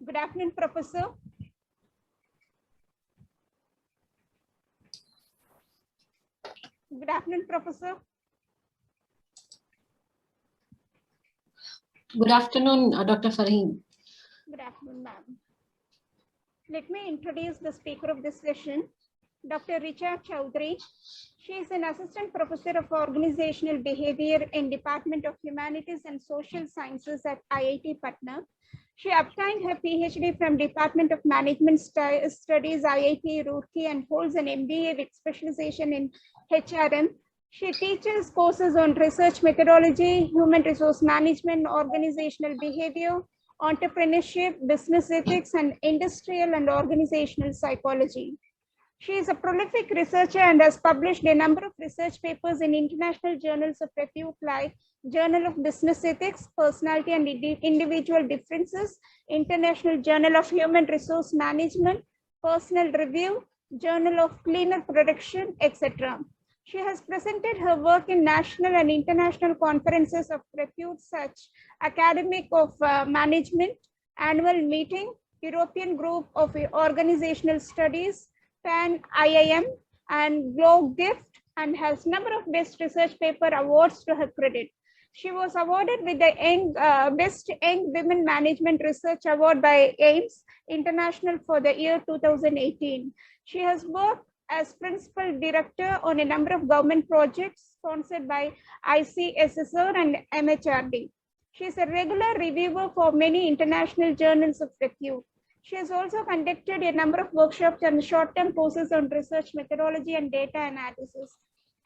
Good afternoon, Professor. Good afternoon, Professor. Good afternoon, Dr. Farheen. Good afternoon, ma'am. Let me introduce the speaker of this session, Dr. Richa Chaudhary. She is an assistant professor of organizational behavior in Department of Humanities and Social Sciences at IIT Patna. She obtained her PhD from Department of Management Studies, IIT Roorkee, and holds an MBA with specialization in HRM. She teaches courses on research methodology, human resource management, organizational behavior, entrepreneurship, business ethics, and industrial and organizational psychology. She is a prolific researcher and has published a number of research papers in international journals of repute like Journal of Business Ethics, Personality and Individual Differences, International Journal of Human Resource Management, Personal Review, Journal of Cleaner Production, etc. She has presented her work in national and international conferences of repute such Academic of Management, Annual Meeting, European Group of Organizational Studies, PAN IIM, and Globe Gift, and has number of best research paper awards to her credit. She was awarded with the Best Young Women Management Research Award by AIMS International for the year 2018. She has worked as principal director on a number of government projects sponsored by ICSSR and MHRD. She is a regular reviewer for many international journals of repute. She has also conducted a number of workshops and short-term courses on research methodology and data analysis.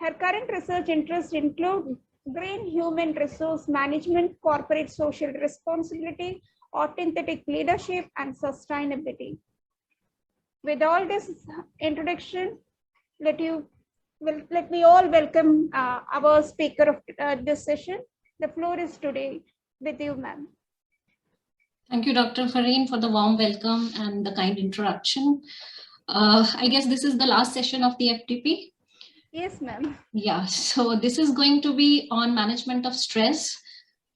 Her current research interests include green human resource management, corporate social responsibility, authentic leadership, and sustainability. With all this introduction, let me all welcome our speaker of this session. The floor is today with you, ma'am. Thank you, Dr. Farheen, for the warm welcome and the kind introduction. I guess this is the last session of the FTP. Yes, ma'am. Yeah, so this is going to be on management of stress,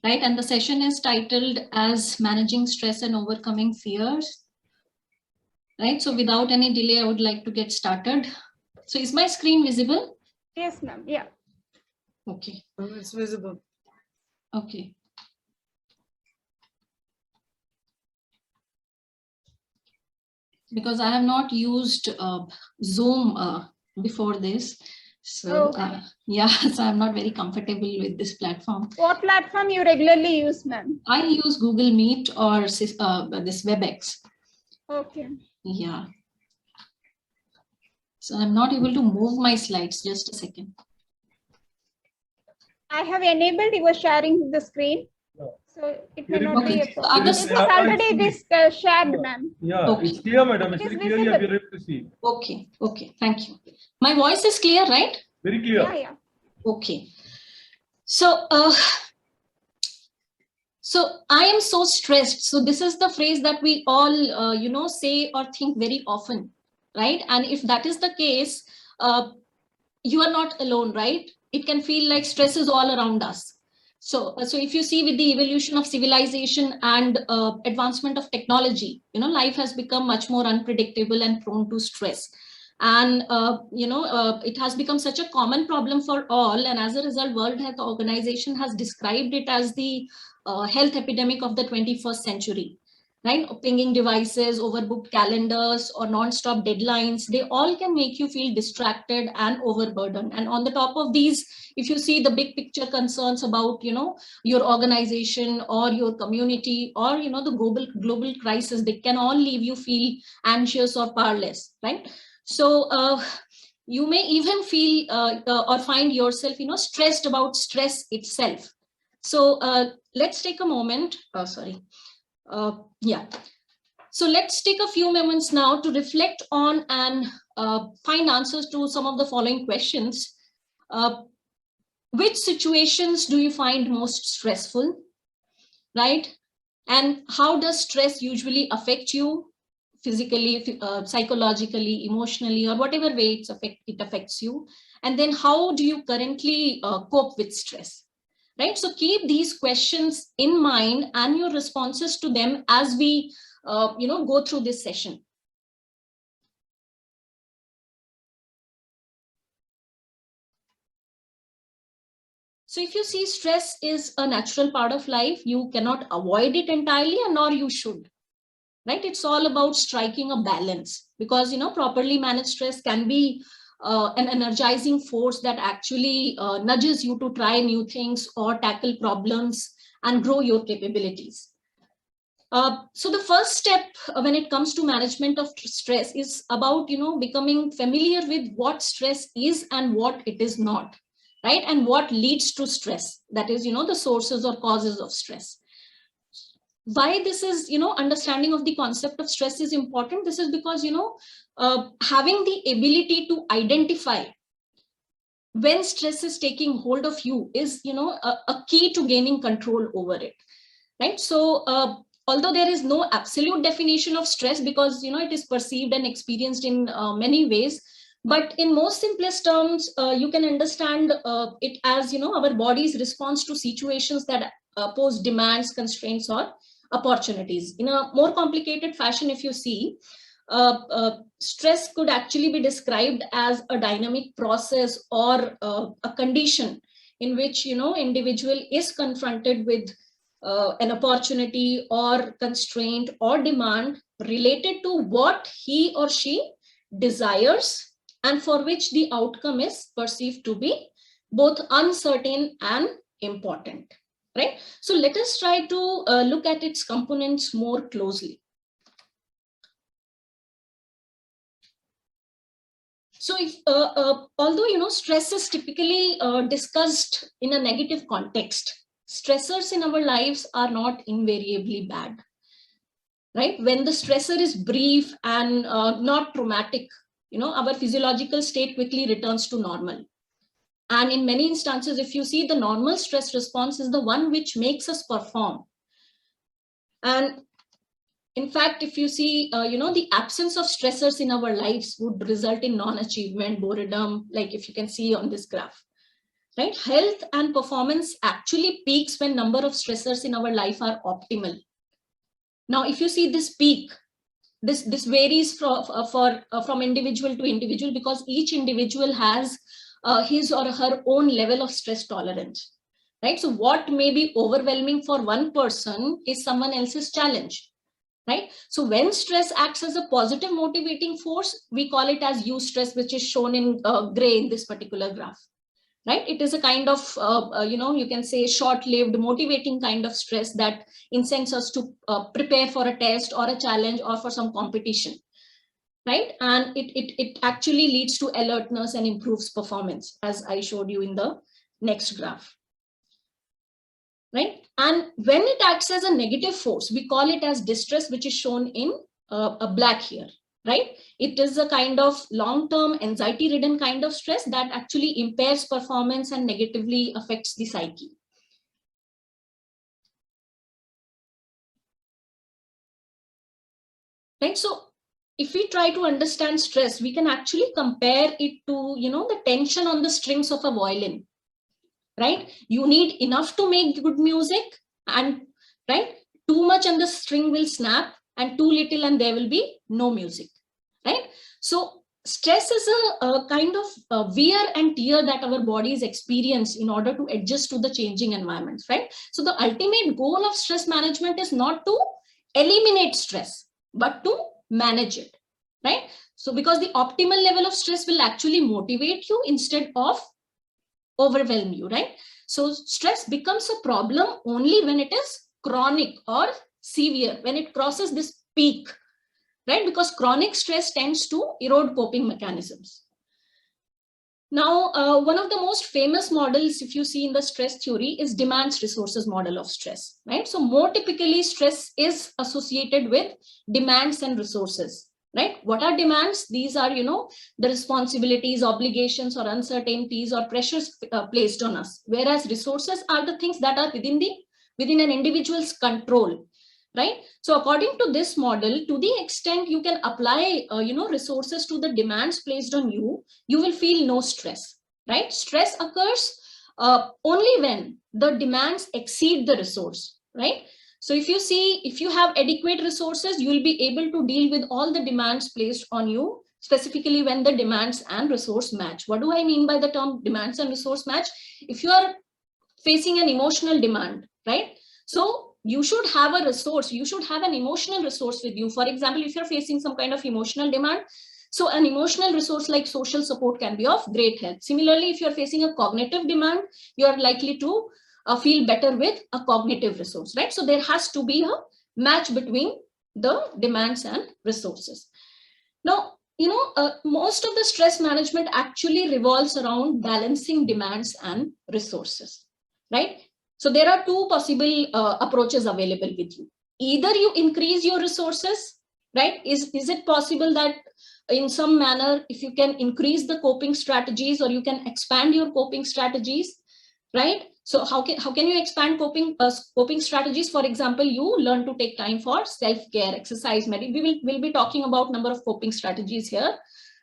right? And the session is titled as Managing Stress and Overcoming Fears, right? So without any delay, I would like to get started. So is my screen visible? Yes, ma'am. Yeah. Okay. It's visible. Okay. Because I have not used Zoom before this. So yeah, so I'm not very comfortable with this platform. What platform you regularly use, ma'am? I use Google Meet or this WebEx. Okay. Yeah. So I'm not able to move my slides. Just a second. I have enabled your sharing the screen. So it may not be a problem. This was already shared, ma'am. Yeah, Okay. it's clear, madam. It It's is very clear. You visible. are able to see. Okay. Okay. Thank you. My voice is clear, right? Very clear. Yeah, yeah. Okay. So, so I am so stressed. So this is the phrase that we all, say or think very often, right? And if that is the case, you are not alone, right? It can feel like stress is all around us. So if you see with the evolution of civilization and advancement of technology, life has become much more unpredictable and prone to stress. And, it has become such a common problem for all. And as a result, World Health Organization has described it as the health epidemic of the 21st century, right? Pinging devices, overbooked calendars, or non-stop deadlines, they all can make you feel distracted and overburdened. And on the top of these, if you see the big picture concerns about, your organization or your community or, the global crisis, they can all leave you feel anxious or powerless, right? So you may even feel or find yourself, stressed about stress itself. So let's take a moment. Yeah. So let's take a few moments now to reflect on and find answers to some of the following questions. Which situations do you find most stressful, right? And how does stress usually affect you? Physically, psychologically, emotionally, or whatever way it affects you. And then how do you currently cope with stress, right? So keep these questions in mind and your responses to them as we go through this session. So if you see, stress is a natural part of life. You cannot avoid it entirely, and nor you should, right? It's all about striking a balance, because, properly managed stress can be an energizing force that actually nudges you to try new things or tackle problems and grow your capabilities. So the first step when it comes to management of stress is about, becoming familiar with what stress is and what it is not, right? And what leads to stress, that is, the sources or causes of stress. Why this is, understanding of the concept of stress is important. This is because, having the ability to identify when stress is taking hold of you is, a key to gaining control over it, right? So although there is no absolute definition of stress, because, it is perceived and experienced in many ways, but in most simplest terms, you can understand it as, our body's response to situations that pose demands, constraints, or opportunities. In a more complicated fashion, if you see, stress could actually be described as a dynamic process or a condition in which, individual is confronted with an opportunity or constraint or demand related to what he or she desires, and for which the outcome is perceived to be both uncertain and important, right? So let us try to look at its components more closely. So if, although, stress is typically discussed in a negative context, stressors in our lives are not invariably bad, right? When the stressor is brief and not traumatic, our physiological state quickly returns to normal. And in many instances, if you see, the normal stress response is the one which makes us perform. And in fact, if you see, the absence of stressors in our lives would result in non-achievement, boredom, like if you can see on this graph, right? Health and performance actually peaks when number of stressors in our life are optimal. Now, if you see this peak, this varies from individual to individual, because each individual has his or her own level of stress tolerance, right? So what may be overwhelming for one person is someone else's challenge, right? So when stress acts as a positive motivating force, we call it as eustress, which is shown in gray in this particular graph, right? It is a kind of, you can say short-lived motivating kind of stress that incents us to prepare for a test or a challenge or for some competition, right? And it actually leads to alertness and improves performance, as I showed you in the next graph, right? And when it acts as a negative force, we call it as distress, which is shown in a black here, right? It is a kind of long-term anxiety-ridden kind of stress that actually impairs performance and negatively affects the psyche. Right? So if we try to understand stress, we can actually compare it to, the tension on the strings of a violin, right? You need enough to make good music, and right, too much and the string will snap, and too little and there will be no music, right? So stress is a kind of wear and tear that our bodies experience in order to adjust to the changing environments, right? So the ultimate goal of stress management is not to eliminate stress, but to manage it, right? So because the optimal level of stress will actually motivate you instead of overwhelm you, right? So stress becomes a problem only when it is chronic or severe, when it crosses this peak, right? Because chronic stress tends to erode coping mechanisms. Now, one of the most famous models, if you see in the stress theory, is demands resources model of stress, right? So more typically, stress is associated with demands and resources, right? What are demands? These are, the responsibilities, obligations, or uncertainties or pressures placed on us. Whereas resources are the things that are within an individual's control, right? So according to this model, to the extent you can apply, resources to the demands placed on you, you will feel no stress, right? Stress occurs only when the demands exceed the resource, right? So if you see, if you have adequate resources, you will be able to deal with all the demands placed on you, specifically when the demands and resource match. What do I mean by the term demands and resource match? If you are facing an emotional demand, right? So you should have a resource, you should have an emotional resource with you. For example, if you're facing some kind of emotional demand, so an emotional resource like social support can be of great help. Similarly, if you're facing a cognitive demand, you are likely to feel better with a cognitive resource, right? So there has to be a match between the demands and resources. Now, most of the stress management actually revolves around balancing demands and resources, right? So there are two possible approaches available with you. Either you increase your resources, right? Is it possible that in some manner, if you can increase the coping strategies, or you can expand your coping strategies, right? So how can you expand coping strategies? For example, you learn to take time for self-care, exercise, we'll be talking about number of coping strategies here,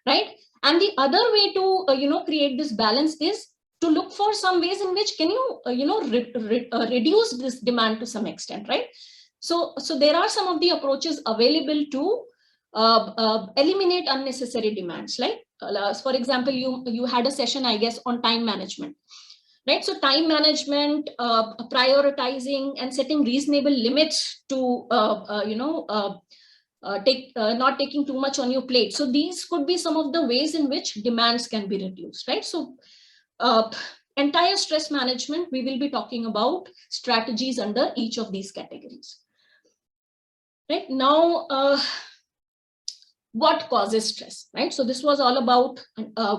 right? And the other way to create this balance is to look for some ways in which can you reduce this demand to some extent, right? So there are some of the approaches available to eliminate unnecessary demands. Like for example, you had a session, I guess, on time management, right? So time management, prioritizing and setting reasonable limits to not taking too much on your plate. So these could be some of the ways in which demands can be reduced, right? So entire stress management, we will be talking about strategies under each of these categories. Right now, what causes stress, right? So this was all about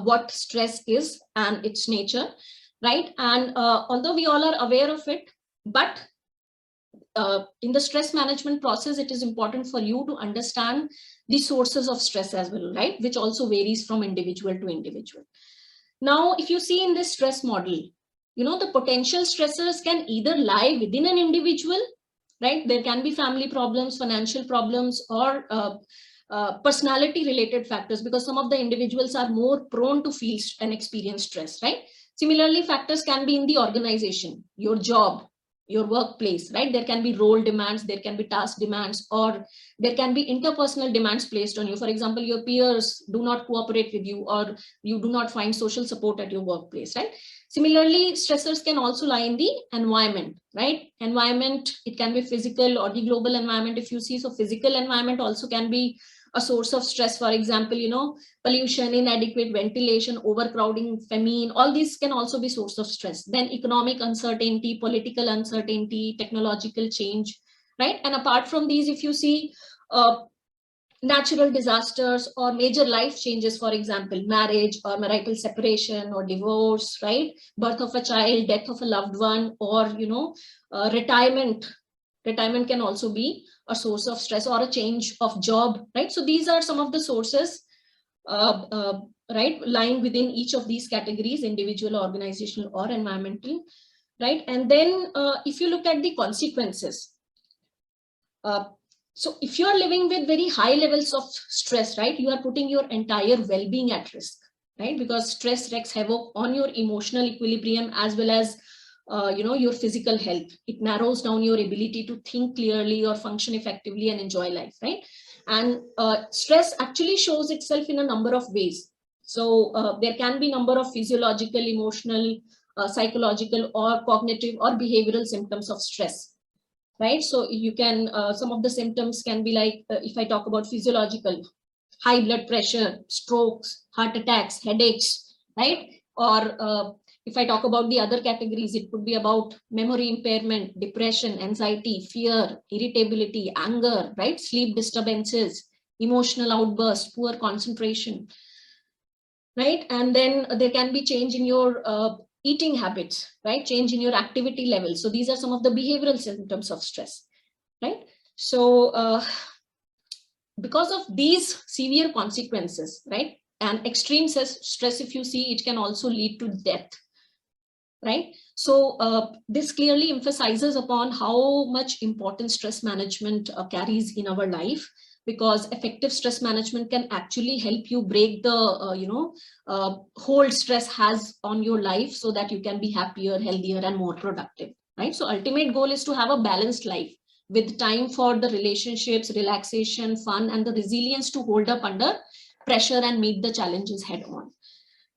what stress is and its nature, right? And although we all are aware of it, but in the stress management process, it is important for you to understand the sources of stress as well, right? Which also varies from individual to individual. Now, if you see in this stress model, the potential stressors can either lie within an individual, right? There can be family problems, financial problems, or personality related factors, because some of the individuals are more prone to feel and experience stress, right? Similarly, factors can be in the organization, your job, your workplace, right? There can be role demands, there can be task demands, or there can be interpersonal demands placed on you. For example, your peers do not cooperate with you, or you do not find social support at your workplace, right? Similarly, stressors can also lie in the environment, right? Environment, it can be physical or the global environment, if you see. So physical environment also can be a source of stress. For example, pollution, inadequate ventilation, overcrowding, famine, all these can also be source of stress. Then economic uncertainty, political uncertainty, technological change, right? And apart from these, if you see natural disasters or major life changes, for example, marriage or marital separation or divorce, right? Birth of a child, death of a loved one, or, retirement can also be a source of stress, or a change of job, right? So these are some of the sources, right, lying within each of these categories, individual, organizational, or environmental, right? And then if you look at the consequences, so if you are living with very high levels of stress, right, you are putting your entire well-being at risk, right? Because stress wreaks havoc on your emotional equilibrium as well as your physical health. It narrows down your ability to think clearly or function effectively and enjoy life, right? And stress actually shows itself in a number of ways. So there can be number of physiological, emotional, psychological, or cognitive or behavioral symptoms of stress, right? So you can, some of the symptoms can be like, if I talk about physiological, high blood pressure, strokes, heart attacks, headaches, right? Or if I talk about the other categories, it could be about memory impairment, depression, anxiety, fear, irritability, anger, right? Sleep disturbances, emotional outbursts, poor concentration, right? And then there can be change in your eating habits, right? Change in your activity level. So these are some of the behavioral symptoms of stress, right? So because of these severe consequences, right? And extreme stress, if you see, it can also lead to death, right? So this clearly emphasizes upon how much importance stress management carries in our life, because effective stress management can actually help you break the hold stress has on your life, so that you can be happier, healthier, and more productive, right? So ultimate goal is to have a balanced life, with time for the relationships, relaxation, fun, and the resilience to hold up under pressure and meet the challenges head on.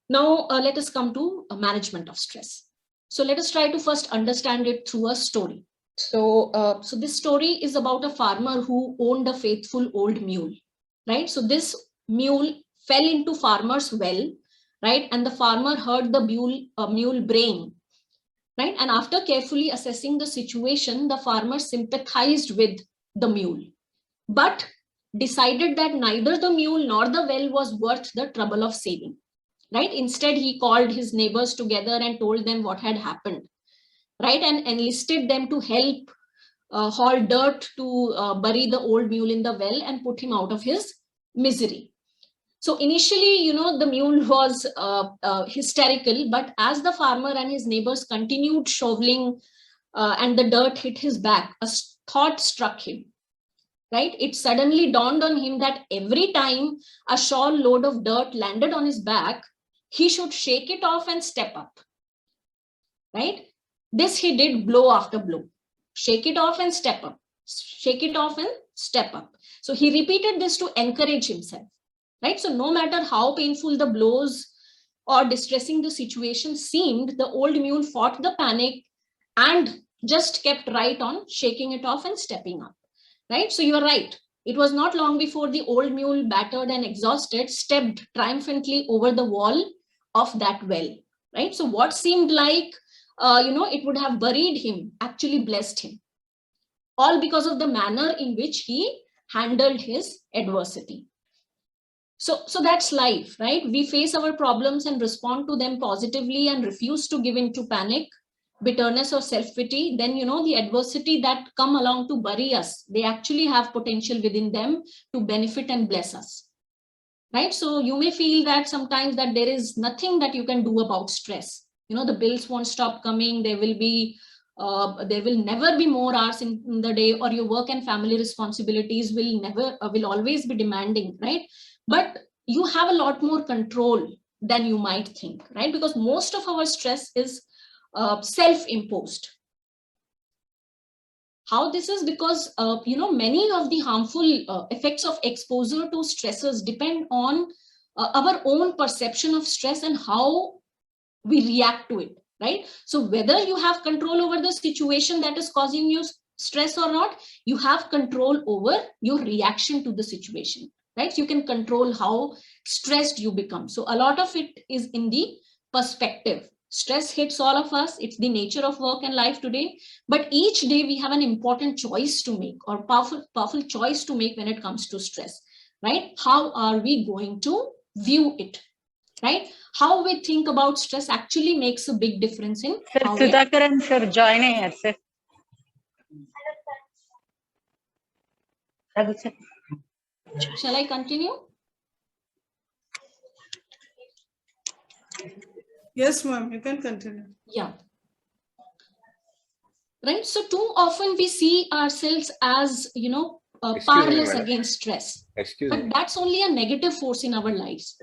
Now, let us come to management of stress. So let us try to first understand it through a story. So this story is about a farmer who owned a faithful old mule, right? So this mule fell into farmer's well, right? And the farmer heard the mule braying, right? And after carefully assessing the situation, the farmer sympathized with the mule, but decided that neither the mule nor the well was worth the trouble of saving, right? Instead, he called his neighbors together and told them what had happened, right? And enlisted them to help haul dirt to bury the old mule in the well and put him out of his misery. So initially, the mule was hysterical, but as the farmer and his neighbors continued shoveling and the dirt hit his back, a thought struck him, right? It suddenly dawned on him that every time a shawl load of dirt landed on his back, he should shake it off and step up, right? This he did blow after blow. Shake it off and step up. Shake it off and step up. So he repeated this to encourage himself, right? So no matter how painful the blows or distressing the situation seemed, the old mule fought the panic and just kept right on shaking it off and stepping up, right? So you are right. It was not long before the old mule, battered and exhausted, stepped triumphantly over the wall of that well, right? So what seemed like, it would have buried him, actually blessed him, all because of the manner in which he handled his adversity. So that's life, right? We face our problems and respond to them positively and refuse to give in to panic, bitterness, or self-pity. Then, the adversity that come along to bury us, they actually have potential within them to benefit and bless us, right? So you may feel that sometimes that there is nothing that you can do about stress. The bills won't stop coming. There will never be more hours in the day, or your work and family responsibilities will always be demanding, right? But you have a lot more control than you might think, right? Because most of our stress is self-imposed. How this is because, many of the harmful effects of exposure to stressors depend on our own perception of stress and how we react to it, right? So whether you have control over the situation that is causing you stress or not, you have control over your reaction to the situation, right? So you can control how stressed you become. So a lot of it is in the perspective. Stress hits all of us. It's the nature of work and life today. But each day we have an important choice to make, or powerful choice to make when it comes to stress, right? How are we going to view it, right? How we think about stress actually makes a big difference in how Sudhakaran sir join here, sir. Shall I continue? Yes, ma'am, you can continue. Yeah. Right. So too often we see ourselves as, powerless against stress. But that's only a negative force in our lives.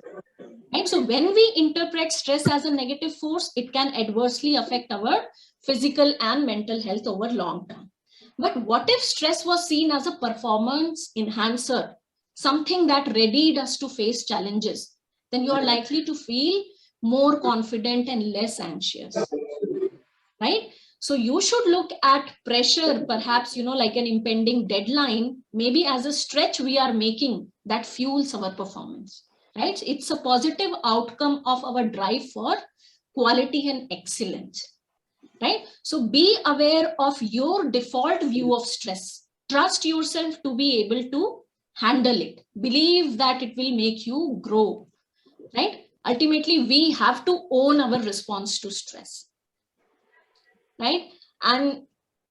Right? So when we interpret stress as a negative force, it can adversely affect our physical and mental health over long term. But what if stress was seen as a performance enhancer, something that readied us to face challenges? Then you are likely to feel more confident and less anxious, right? So you should look at pressure, perhaps, like an impending deadline, maybe as a stretch we are making that fuels our performance, right? It's a positive outcome of our drive for quality and excellence, right? So be aware of your default view of stress. Trust yourself to be able to handle it. Believe that it will make you grow, right? Ultimately, we have to own our response to stress, right? And,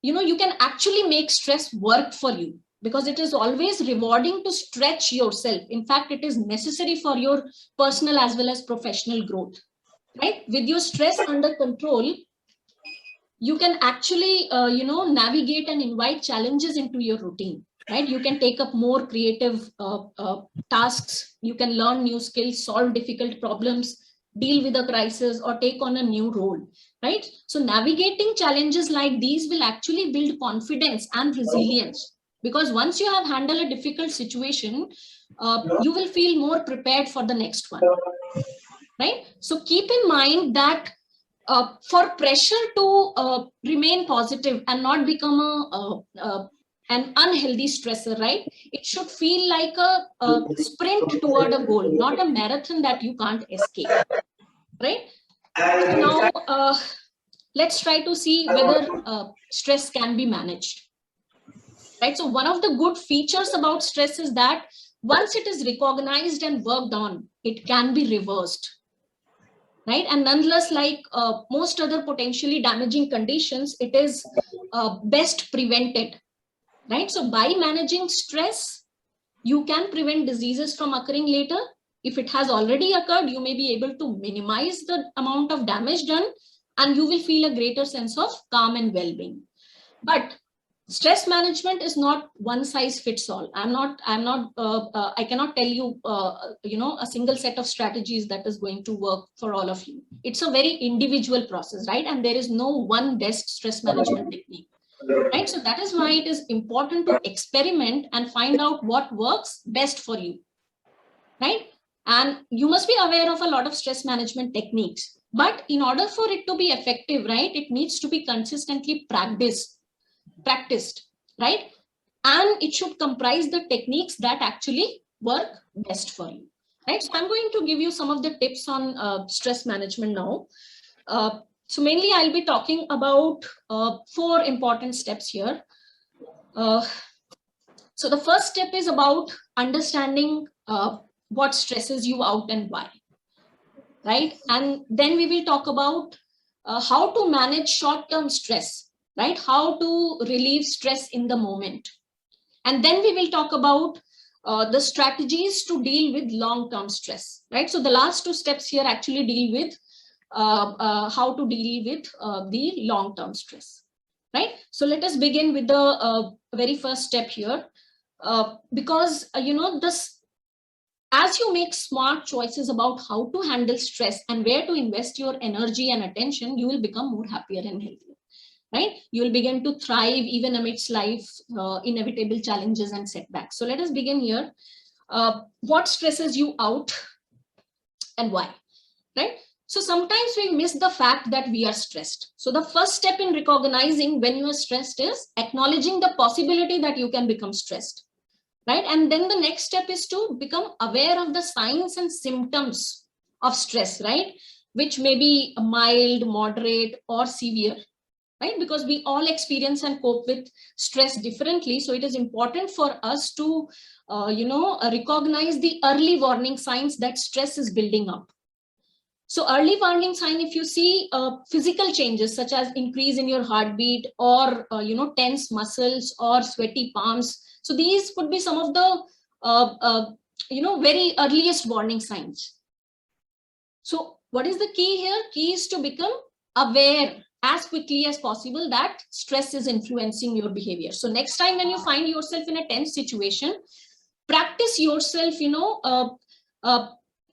you can actually make stress work for you, because it is always rewarding to stretch yourself. In fact, it is necessary for your personal as well as professional growth, right? With your stress under control, you can actually, navigate and invite challenges into your routine, right? You can take up more creative tasks. You can learn new skills, solve difficult problems, deal with a crisis or take on a new role, right? So navigating challenges like these will actually build confidence and resilience, because once you have handled a difficult situation, you will feel more prepared for the next one, right? So keep in mind that for pressure to remain positive and not become an unhealthy stressor, right? It should feel like a sprint toward a goal, not a marathon that you can't escape, right? So now let's try to see whether stress can be managed, right? So one of the good features about stress is that once it is recognized and worked on, it can be reversed, right? And nonetheless, like most other potentially damaging conditions, it is best prevented, right? So by managing stress, you can prevent diseases from occurring later. If it has already occurred, you may be able to minimize the amount of damage done, and you will feel a greater sense of calm and well-being. But stress management is not one size fits all. I cannot tell you, a single set of strategies that is going to work for all of you. It's a very individual process, right? And there is no one best stress management technique, right? So that is why it is important to experiment and find out what works best for you, right? And you must be aware of a lot of stress management techniques, but in order for it to be effective, right, it needs to be consistently practiced, right? And it should comprise the techniques that actually work best for you, right? So I'm going to give you some of the tips on stress management now. So mainly I'll be talking about 4 important steps here. So the first step is about understanding what stresses you out and why, right? And then we will talk about how to manage short-term stress, right? How to relieve stress in the moment. And then we will talk about the strategies to deal with long-term stress, right? So the last 2 steps here actually deal with how to deal with the long-term stress, right? So let us begin with the very first step here, because as you make smart choices about how to handle stress and where to invest your energy and attention, you will become more happier and healthier, right? You will begin to thrive even amidst life's inevitable challenges and setbacks. So let us begin here. What stresses you out and why, right? So sometimes we miss the fact that we are stressed. So the first step in recognizing when you are stressed is acknowledging the possibility that you can become stressed, right? And then the next step is to become aware of the signs and symptoms of stress, right? Which may be mild, moderate, or severe, right? Because we all experience and cope with stress differently. So it is important for us to, recognize the early warning signs that stress is building up. So early warning sign, if you see physical changes such as increase in your heartbeat or, tense muscles or sweaty palms. So these could be some of the, very earliest warning signs. So what is the key here? Key is to become aware as quickly as possible that stress is influencing your behavior. So next time when you find yourself in a tense situation, practice yourself,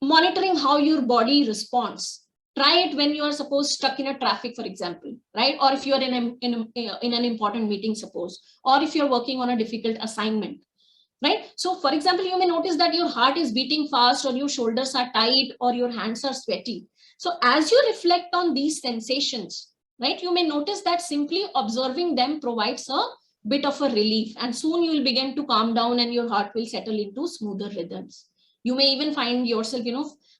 monitoring how your body responds. Try it when you are suppose stuck in a traffic, for example, right? Or if you are in an important meeting, suppose, or if you're working on a difficult assignment, right? So for example, you may notice that your heart is beating fast, or your shoulders are tight, or your hands are sweaty. So as you reflect on these sensations, right, you may notice that simply observing them provides a bit of a relief, and soon you will begin to calm down and your heart will settle into smoother rhythms. You may even find yourself,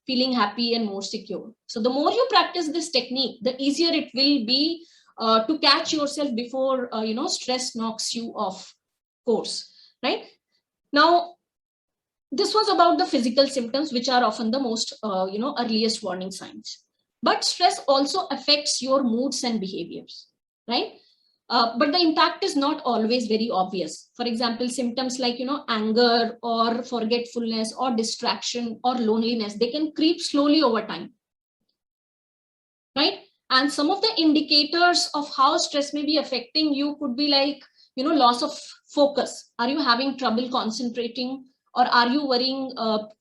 feeling happy and more secure. So the more you practice this technique, the easier it will be to catch yourself before, stress knocks you off course, right? Now, this was about the physical symptoms, which are often the most, earliest warning signs. But stress also affects your moods and behaviors, right? But the impact is not always very obvious. For example, symptoms like, anger or forgetfulness or distraction or loneliness, they can creep slowly over time, right? And some of the indicators of how stress may be affecting you could be like, loss of focus. Are you having trouble concentrating? Or are you worrying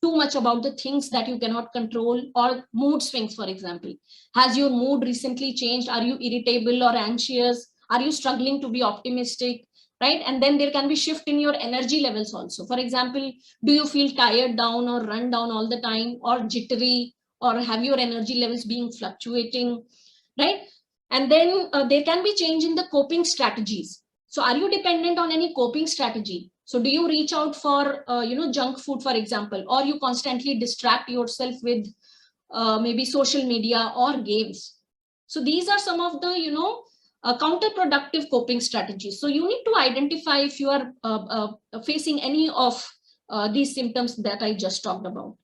too much about the things that you cannot control? Or mood swings, for example. Has your mood recently changed? Are you irritable or anxious? Are you struggling to be optimistic? Right? And then there can be shift in your energy levels also. For example, do you feel tired down or run down all the time, or jittery, or have your energy levels being fluctuating? Right? And then there can be change in the coping strategies. So are you dependent on any coping strategy? So do you reach out for junk food, for example, or you constantly distract yourself with maybe social media or games? So these are some of the counterproductive coping strategies. So you need to identify if you are facing any of these symptoms that I just talked about,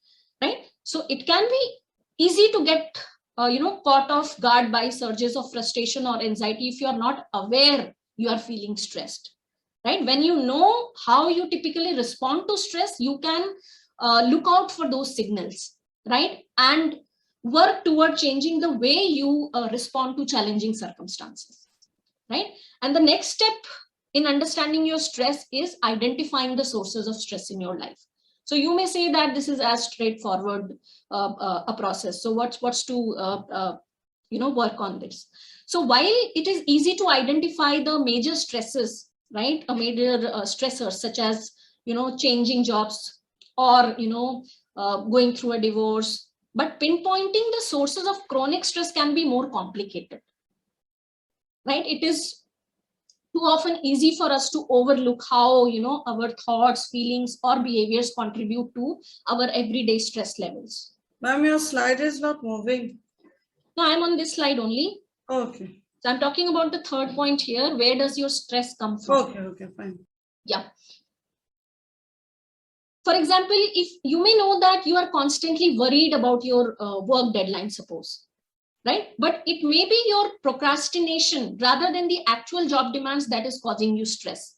right? So it can be easy to get caught off guard by surges of frustration or anxiety if you are not aware you are feeling stressed, right? When you know how you typically respond to stress, you can look out for those signals, right? And work toward changing the way you respond to challenging circumstances, right? And the next step in understanding your stress is identifying the sources of stress in your life. So you may say that this is as straightforward a process. So what's to work on this? So while it is easy to identify the major stresses, right, a major stressors such as changing jobs or going through a divorce, but pinpointing the sources of chronic stress can be more complicated, right? It is too often easy for us to overlook how our thoughts, feelings, or behaviors contribute to our everyday stress levels. Ma'am, your slide is not moving. No, I'm on this slide only. Okay. So I'm talking about the third point here. Where does your stress come from? Okay, fine. Yeah. For example, if you may know that you are constantly worried about your work deadline, suppose, right? But it may be your procrastination rather than the actual job demands that is causing you stress,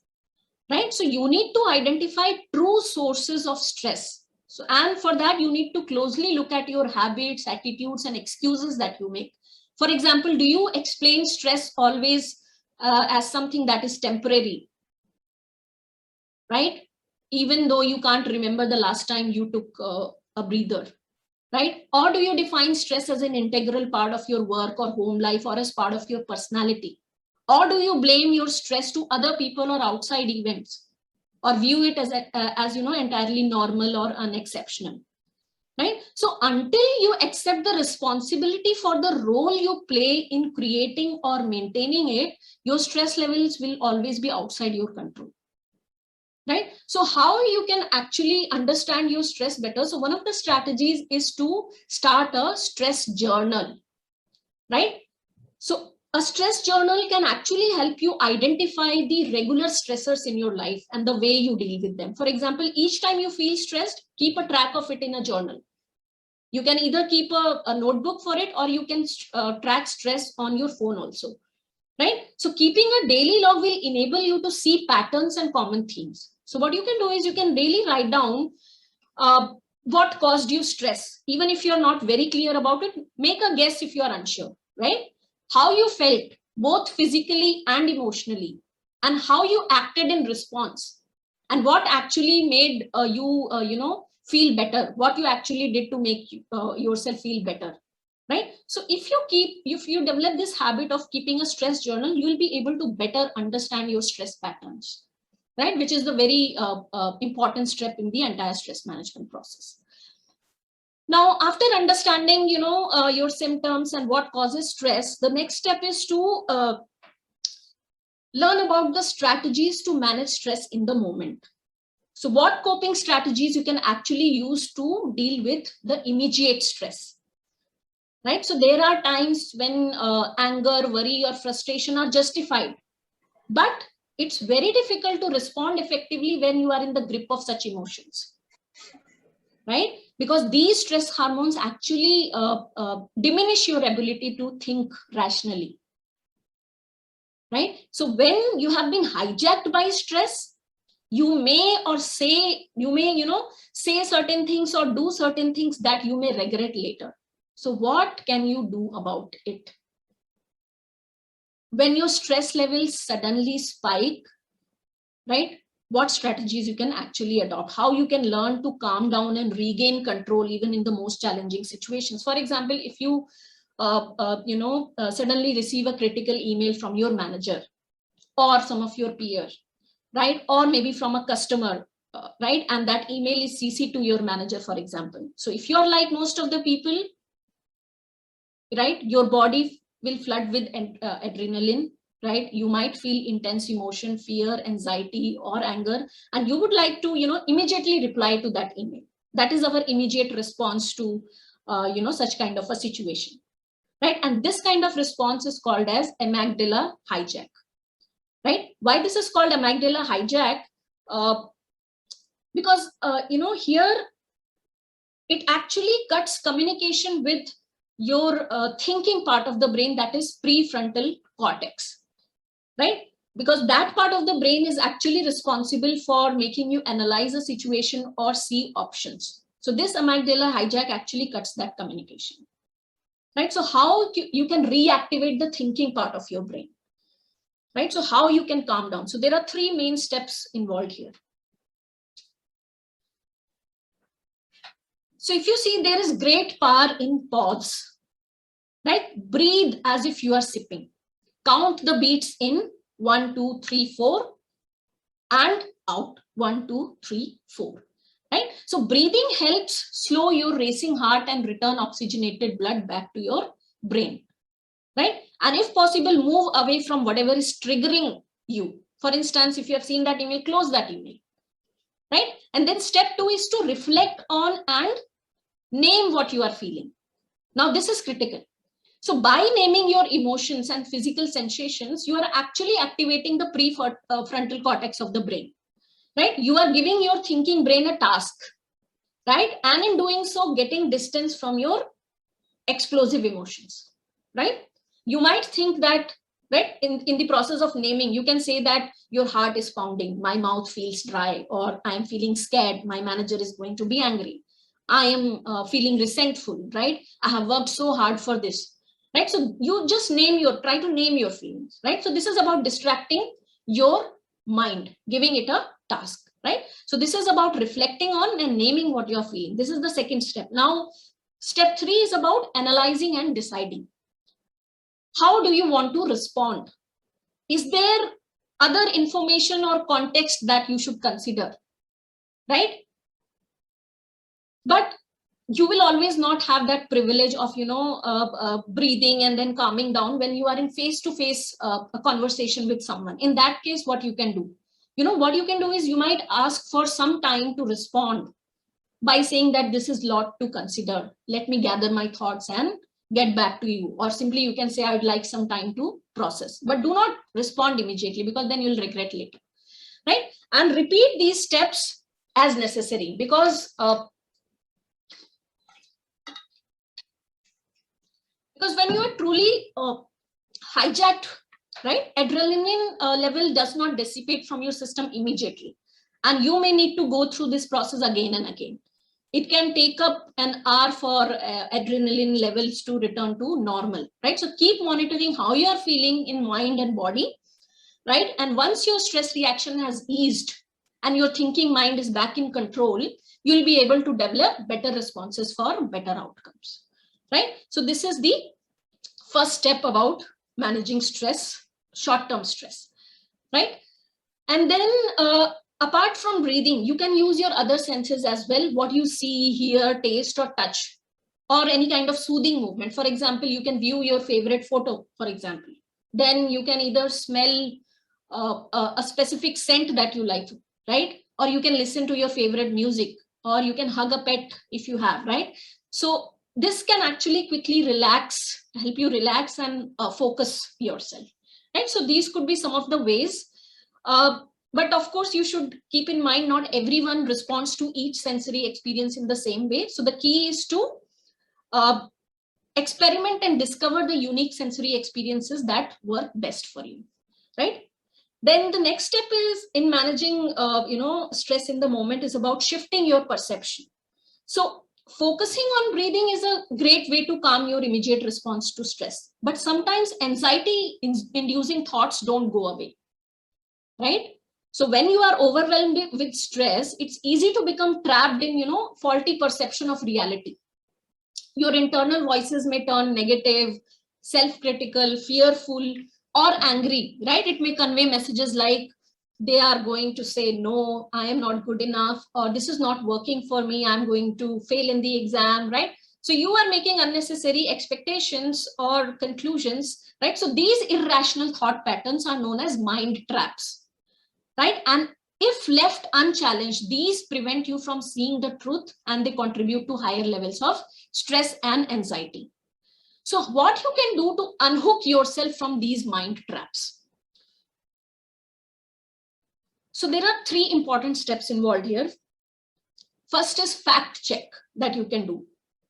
right? So you need to identify true sources of stress. So, and for that, you need to closely look at your habits, attitudes, and excuses that you make. For example, do you explain stress always as something that is temporary, right? Even though you can't remember the last time you took a breather, right? Or do you define stress as an integral part of your work or home life or as part of your personality? Or do you blame your stress to other people or outside events, or view it as entirely normal or unexceptional, right? So until you accept the responsibility for the role you play in creating or maintaining it, your stress levels will always be outside your control. Right? So how you can actually understand your stress better? So one of the strategies is to start a stress journal, right? So a stress journal can actually help you identify the regular stressors in your life and the way you deal with them. For example, each time you feel stressed, keep a track of it in a journal. You can either keep a notebook for it, or you can track stress on your phone also, right? So keeping a daily log will enable you to see patterns and common themes. So what you can do is you can daily write down what caused you stress. Even if you're not very clear about it, make a guess if you are unsure, right? How you felt, both physically and emotionally, and how you acted in response, and what actually made you feel better, what you actually did to make yourself feel better. Right? So if you develop this habit of keeping a stress journal, you will be able to better understand your stress patterns, right? Which is the very important step in the entire stress management process. Now, after understanding, your symptoms and what causes stress, the next step is to learn about the strategies to manage stress in the moment. So what coping strategies you can actually use to deal with the immediate stress? Right? So there are times when anger, worry, or frustration are justified, but it's very difficult to respond effectively when you are in the grip of such emotions, right? Because these stress hormones actually diminish your ability to think rationally, right? So when you have been hijacked by stress, you may say certain things or do certain things that you may regret later. So what can you do about it? When your stress levels suddenly spike, right? what strategies you can actually adopt, how you can learn to calm down and regain control even in the most challenging situations. For example, if you suddenly receive a critical email from your manager or some of your peers, right? Or maybe from a customer, right? And that email is CC to your manager, for example. So if you're like most of the people, right, your body will flood with adrenaline, right? You might feel intense emotion, fear, anxiety, or anger, and you would like to, immediately reply to that email. That is our immediate response to, such kind of a situation, right? And this kind of response is called as amygdala hijack, right? Why this is called amygdala hijack? Because, here it actually cuts communication with your thinking part of the brain, that is prefrontal cortex, right? Because that part of the brain is actually responsible for making you analyze a situation or see options. So this amygdala hijack actually cuts that communication, right? So how you can reactivate the thinking part of your brain, right? So how you can calm down. So there are 3 main steps involved here. So if you see, there is great power in pause, right? Breathe as if you are sipping. Count the beats in 1, 2, 3, 4 and out 1, 2, 3, 4, right? So breathing helps slow your racing heart and return oxygenated blood back to your brain, right? And if possible, move away from whatever is triggering you. For instance, if you have seen that email, close that email, right? And then step 2 is to reflect on and name what you are feeling. Now, this is critical. So by naming your emotions and physical sensations, you are actually activating the prefrontal cortex of the brain, right? You are giving your thinking brain a task, right? And in doing so, getting distance from your explosive emotions, right? You might think that, right, in the process of naming, you can say that your heart is pounding, my mouth feels dry, or I am feeling scared, my manager is going to be angry, I am feeling resentful, right? I have worked so hard for this, right? So you just try to name your feelings, right? So this is about distracting your mind, giving it a task, right? So this is about reflecting on and naming what you're feeling. This is the second step. Now, step 3 is about analyzing and deciding. How do you want to respond? Is there other information or context that you should consider, right? But you will always not have that privilege of, breathing and then calming down when you are in face-to-face a conversation with someone. In that case, what you can do? What you can do is you might ask for some time to respond by saying that this is a lot to consider. Let me gather my thoughts and get back to you. Or simply you can say, I would like some time to process. But do not respond immediately, because then you'll regret later, right? And repeat these steps as necessary, because when you are truly hijacked, right, adrenaline level does not dissipate from your system immediately. And you may need to go through this process again and again. It can take up an hour for adrenaline levels to return to normal, right? So keep monitoring how you are feeling in mind and body, right? And once your stress reaction has eased and your thinking mind is back in control, you'll be able to develop better responses for better outcomes, right? So this is the first step about managing stress, short-term stress, right? And then apart from breathing, you can use your other senses as well. What you see, hear, taste, or touch, or any kind of soothing movement. For example, you can view your favorite photo, for example. Then you can either smell a specific scent that you like, right? Or you can listen to your favorite music, or you can hug a pet if you have, right? So this can actually quickly help you relax and focus yourself, right? So these could be some of the ways. But of course, you should keep in mind, not everyone responds to each sensory experience in the same way. So the key is to experiment and discover the unique sensory experiences that work best for you, right? Then the next step is in managing, stress in the moment is about shifting your perception. So focusing on breathing is a great way to calm your immediate response to stress. But sometimes anxiety-inducing thoughts don't go away, right? So when you are overwhelmed with stress, it's easy to become trapped in, faulty perception of reality. Your internal voices may turn negative, self-critical, fearful, or angry, right? It may convey messages like, they are going to say, no, I am not good enough, or this is not working for me, I'm going to fail in the exam, right? So you are making unnecessary expectations or conclusions, right? So these irrational thought patterns are known as mind traps, right? And if left unchallenged, these prevent you from seeing the truth, and they contribute to higher levels of stress and anxiety. So what you can do to unhook yourself from these mind traps? So there are 3 important steps involved here. First is fact check that you can do.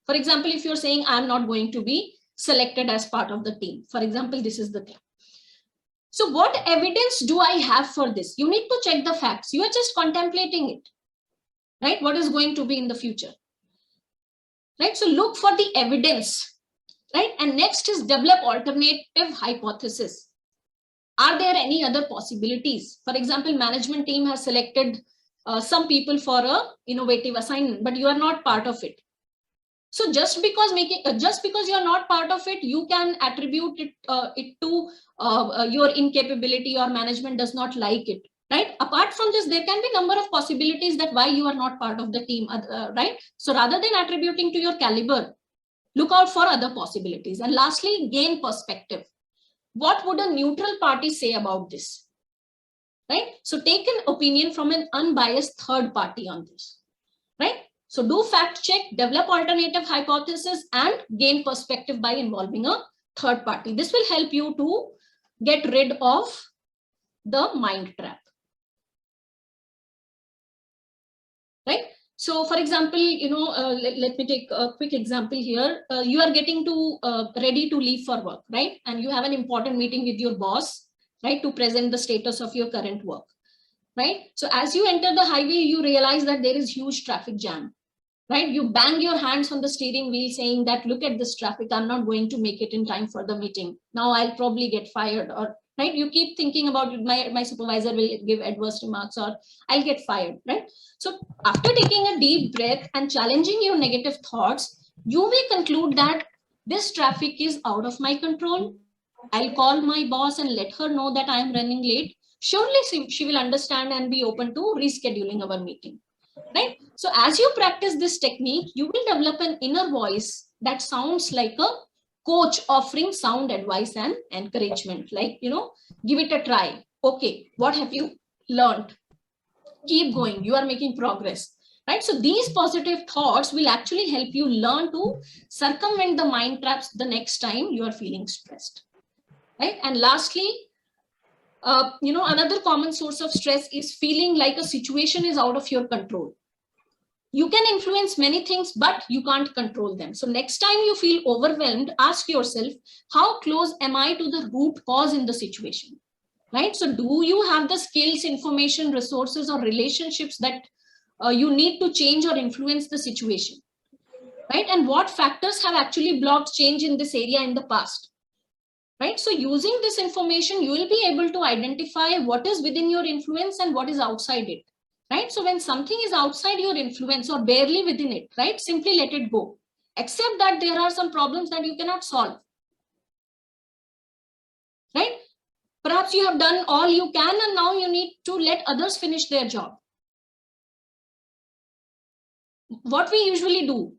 For example, if you're saying, I'm not going to be selected as part of the team. For example, this is the thing. So what evidence do I have for this? You need to check the facts. You are just contemplating it, right? What is going to be in the future, right? So look for the evidence, right? And next is develop alternative hypothesis. Are there any other possibilities? For example, management team has selected some people for a innovative assignment, but you are not part of it. So just because you are not part of it, you can attribute it to your incapability, or management does not like it, right? Apart from this, there can be a number of possibilities that why you are not part of the team, right? So rather than attributing to your caliber, look out for other possibilities. And lastly, gain perspective. What would a neutral party say about this, right? So take an opinion from an unbiased third party on this, right? So do fact check, develop alternative hypothesis, and gain perspective by involving a third party. This will help you to get rid of the mind trap, right? So for example, let me take a quick example here. You are getting ready to leave for work, right? And you have an important meeting with your boss, right? To present the status of your current work, right? So as you enter the highway, you realize that there is huge traffic jam, right? You bang your hands on the steering wheel saying that, look at this traffic, I'm not going to make it in time for the meeting. Now I'll probably get fired, or right? You keep thinking about my supervisor will give adverse remarks, or I'll get fired, right? So after taking a deep breath and challenging your negative thoughts, you may conclude that this traffic is out of my control. I'll call my boss and let her know that I am running late. Surely she will understand and be open to rescheduling our meeting, right? So as you practice this technique, you will develop an inner voice that sounds like a coach offering sound advice and encouragement, like, give it a try. Okay, what have you learned? Keep going, you are making progress, right? So these positive thoughts will actually help you learn to circumvent the mind traps the next time you are feeling stressed, right? And lastly, another common source of stress is feeling like a situation is out of your control. You can influence many things, but you can't control them. So next time you feel overwhelmed, ask yourself, how close am I to the root cause in the situation, right? So do you have the skills, information, resources, or relationships that you need to change or influence the situation, right? And what factors have actually blocked change in this area in the past, right? So using this information, you will be able to identify what is within your influence and what is outside it, right? So when something is outside your influence or barely within it, right, simply let it go. Accept that there are some problems that you cannot solve, right? Perhaps you have done all you can and now you need to let others finish their job. What we usually do,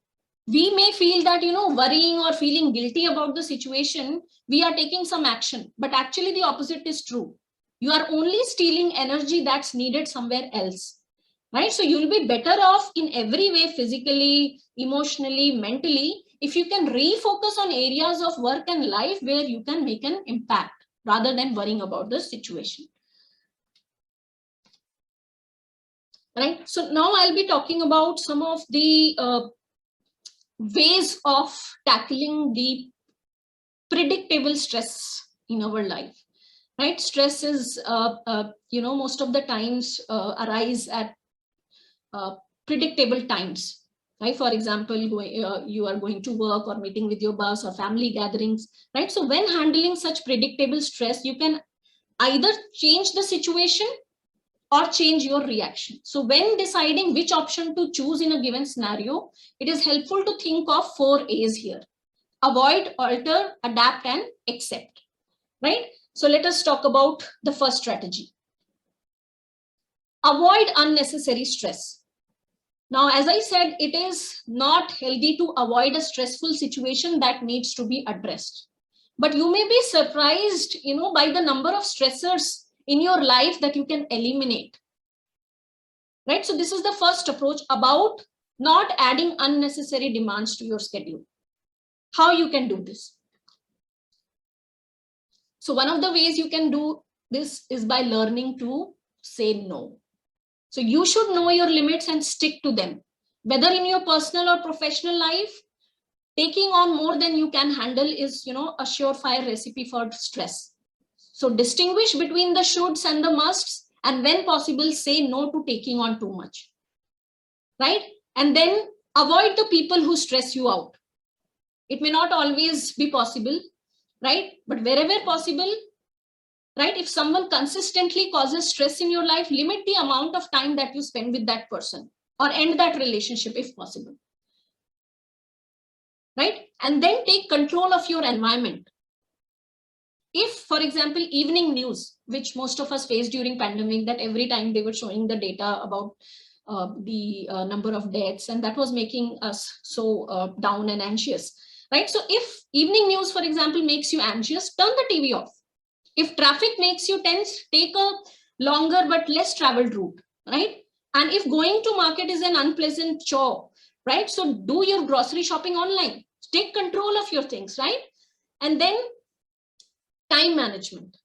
we may feel that, worrying or feeling guilty about the situation, we are taking some action, but actually the opposite is true. You are only stealing energy that's needed somewhere else, right? So you'll be better off in every way, physically, emotionally, mentally, if you can refocus on areas of work and life where you can make an impact rather than worrying about the situation. Right. So now I'll be talking about some of the ways of tackling the predictable stress in our life. Right. Stress is, most of the times arise at predictable times. Right. For example, you are going to work or meeting with your boss or family gatherings. Right. So when handling such predictable stress, you can either change the situation or change your reaction. So when deciding which option to choose in a given scenario, it is helpful to think of 4 A's here: avoid, alter, adapt, and accept, right? So let us talk about the first strategy. Avoid unnecessary stress. Now, as I said, it is not healthy to avoid a stressful situation that needs to be addressed. But you may be surprised, by the number of stressors in your life that you can eliminate, right? So this is the first approach about not adding unnecessary demands to your schedule. How you can do this? So one of the ways you can do this is by learning to say no. So you should know your limits and stick to them. Whether in your personal or professional life, taking on more than you can handle is, a surefire recipe for stress. So distinguish between the shoulds and the musts, and when possible, say no to taking on too much, right? And then avoid the people who stress you out. It may not always be possible, right? But wherever possible, right? If someone consistently causes stress in your life, limit the amount of time that you spend with that person or end that relationship if possible, right? And then take control of your environment. If, for example, evening news, which most of us faced during pandemic, that every time they were showing the data about the number of deaths, and that was making us so down and anxious, right? So if evening news, for example, makes you anxious, turn the TV off. If traffic makes you tense, take a longer but less traveled route, right? And if going to market is an unpleasant chore, right? So do your grocery shopping online. Take control of your things, right? And then time management.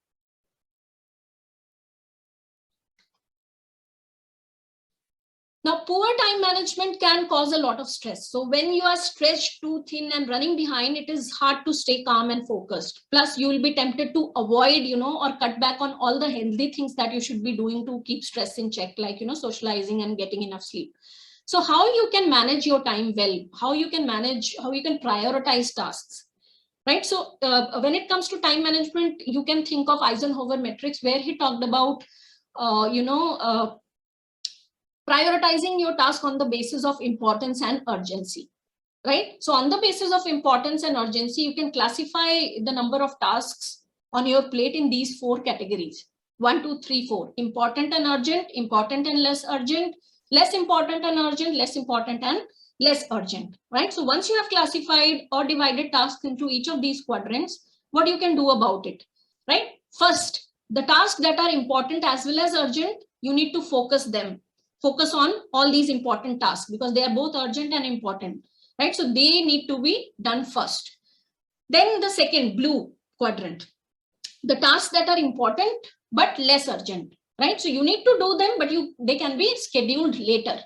Now, poor time management can cause a lot of stress. So when you are stretched too thin and running behind, it is hard to stay calm and focused. Plus, you will be tempted to avoid, or cut back on all the healthy things that you should be doing to keep stress in check, like, socializing and getting enough sleep. So how you can manage your time well, how you can prioritize tasks, right? So when it comes to time management, you can think of Eisenhower matrix, where he talked about, prioritizing your task on the basis of importance and urgency, right? So on the basis of importance and urgency, you can classify the number of tasks on your plate in these 4 categories: 1, 2, 3, 4. Important and urgent, important and less urgent, less important and urgent, less important and less urgent, right? So once you have classified or divided tasks into each of these quadrants, what you can do about it, right? First, the tasks that are important as well as urgent, you need to focus on all these important tasks, because they are both urgent and important, right? So they need to be done first. Then the second, blue quadrant, the tasks that are important but less urgent, right? So you need to do them, but they can be scheduled later,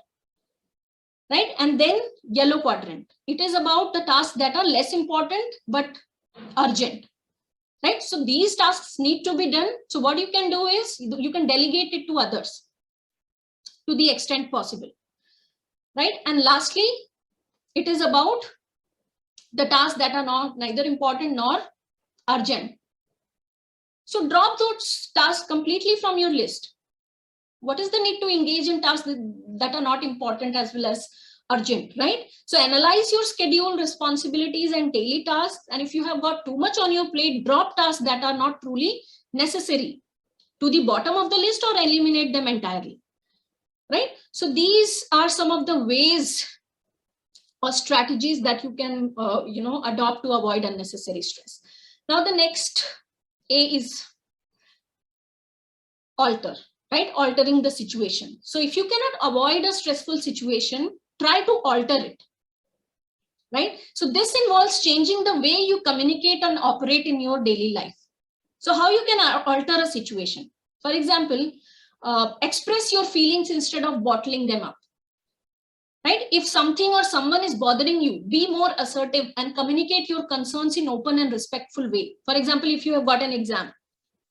right? And then yellow quadrant, it is about the tasks that are less important but urgent, right? So these tasks need to be done. So what you can do is you can delegate it to others to the extent possible, right? And lastly, it is about the tasks that are neither important nor urgent. So drop those tasks completely from your list. What is the need to engage in tasks that are not important as well as urgent, right? So analyze your schedule, responsibilities, and daily tasks. And if you have got too much on your plate, drop tasks that are not truly necessary to the bottom of the list or eliminate them entirely, right? So these are some of the ways or strategies that you can, adopt to avoid unnecessary stress. Now, the next A is alter, right? Altering the situation. So if you cannot avoid a stressful situation, try to alter it, right? So this involves changing the way you communicate and operate in your daily life. So how you can alter a situation? For example, express your feelings instead of bottling them up, right? If something or someone is bothering you, be more assertive and communicate your concerns in open and respectful way. For example, if you have got an exam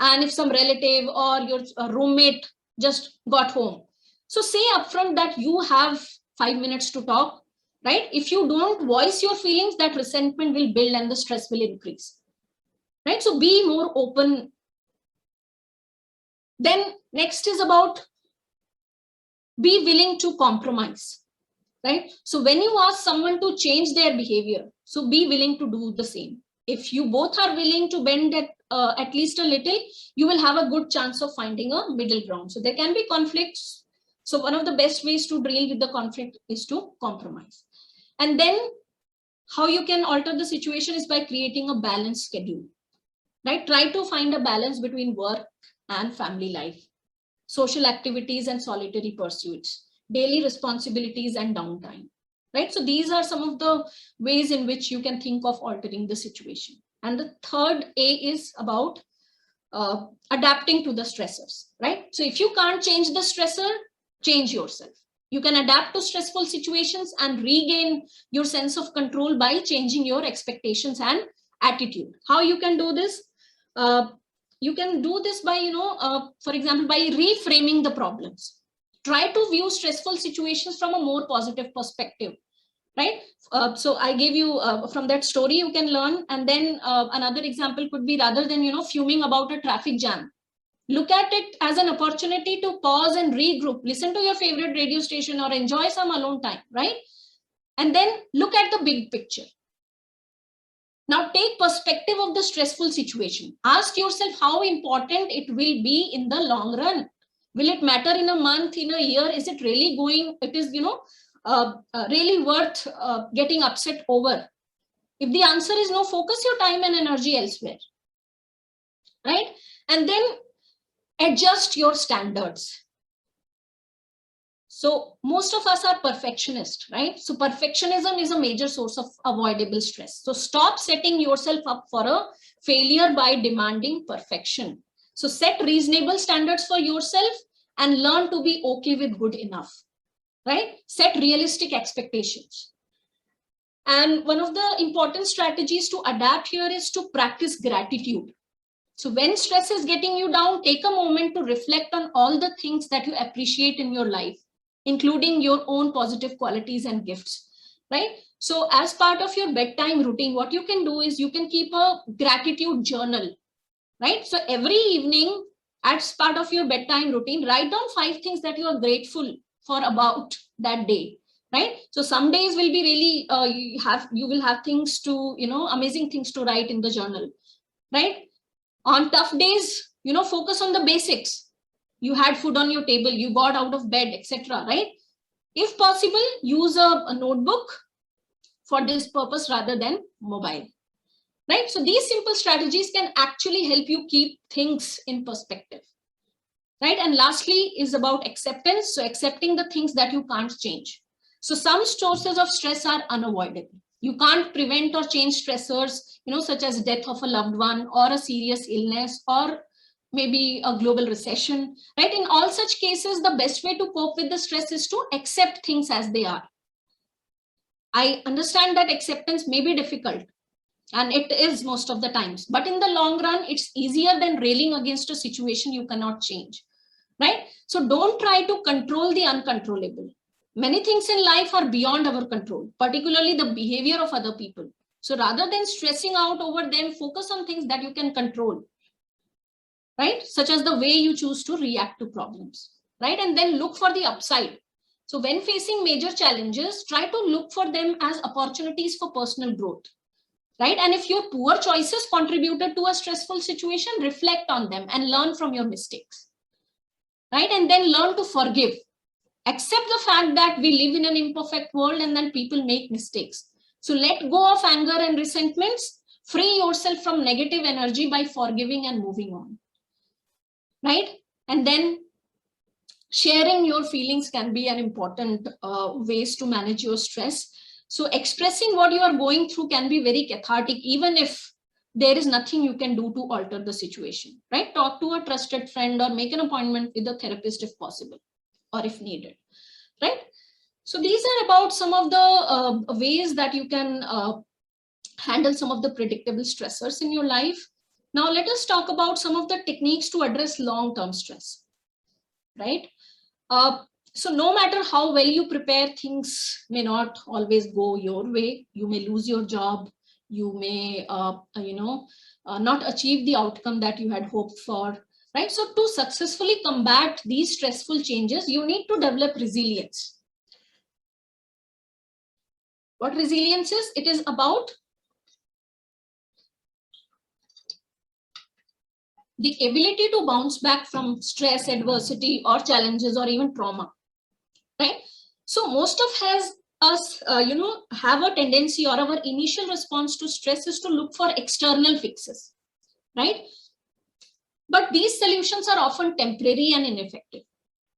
and if some relative or your roommate just got home, so say upfront that you have 5 minutes to talk, right? If you don't voice your feelings, that resentment will build and the stress will increase, right? So be more open. Then next is about be willing to compromise, right? So when you ask someone to change their behavior, so be willing to do the same. If you both are willing to bend at least a little, you will have a good chance of finding a middle ground. So there can be conflicts. So one of the best ways to deal with the conflict is to compromise. And then how you can alter the situation is by creating a balanced schedule, right? Try to find a balance between work and family life, social activities and solitary pursuits, daily responsibilities and downtime, right? So these are some of the ways in which you can think of altering the situation. And the third A is about adapting to the stressors, right? So if you can't change the stressor, change yourself. You can adapt to stressful situations and regain your sense of control by changing your expectations and attitude. How you can do this? You can do this by, for example, by reframing the problems. Try to view stressful situations from a more positive perspective, right? So I gave you from that story, you can learn. And then another example could be, rather than, fuming about a traffic jam, look at it as an opportunity to pause and regroup, listen to your favorite radio station or enjoy some alone time, right? And then look at the big picture. Now take perspective of the stressful situation. Ask yourself how important it will be in the long run. Will it matter in a month, in a year? Is it really really worth getting upset over? If the answer is no, focus your time and energy elsewhere, right? And then adjust your standards. So most of us are perfectionists, right? So perfectionism is a major source of avoidable stress. So stop setting yourself up for a failure by demanding perfection. So set reasonable standards for yourself and learn to be okay with good enough, right? Set realistic expectations. And one of the important strategies to adapt here is to practice gratitude. So when stress is getting you down, take a moment to reflect on all the things that you appreciate in your life, including your own positive qualities and gifts, right? So as part of your bedtime routine, what you can do is you can keep a gratitude journal, right? So every evening, as part of your bedtime routine, write down 5 things that you are grateful for about that day, right? So some days will be really, you will have things to, amazing things to write in the journal, right? On tough days, focus on the basics. You had food on your table, you got out of bed, etc., right? If possible, use a notebook for this purpose rather than mobile, right? So these simple strategies can actually help you keep things in perspective, right? And lastly is about acceptance. So accepting the things that you can't change. So some sources of stress are unavoidable. You can't prevent or change stressors, such as death of a loved one or a serious illness or maybe a global recession, right? In all such cases, the best way to cope with the stress is to accept things as they are. I understand that acceptance may be difficult, and it is most of the times, but in the long run, it's easier than railing against a situation you cannot change, right? So don't try to control the uncontrollable. Many things in life are beyond our control, particularly the behavior of other people. So rather than stressing out over them, focus on things that you can control, right? Such as the way you choose to react to problems, right? And then look for the upside. So when facing major challenges, try to look for them as opportunities for personal growth, right? And if your poor choices contributed to a stressful situation, reflect on them and learn from your mistakes, right? And then learn to forgive. Accept the fact that we live in an imperfect world and that people make mistakes. So let go of anger and resentments. Free yourself from negative energy by forgiving and moving on, right? And then sharing your feelings can be an important ways to manage your stress. So expressing what you are going through can be very cathartic, even if there is nothing you can do to alter the situation, right? Talk to a trusted friend or make an appointment with a therapist if possible, or if needed, right? So these are about some of the ways that you can handle some of the predictable stressors in your life. Now let us talk about some of the techniques to address long-term stress, right? So no matter how well you prepare, things may not always go your way. You may lose your job. You may, not achieve the outcome that you had hoped for. right? So to successfully combat these stressful changes, you need to develop resilience. What resilience is? It is about the ability to bounce back from stress, adversity, or challenges, or even trauma, right? So most of us, have a tendency, or our initial response to stress is to look for external fixes, right? But these solutions are often temporary and ineffective.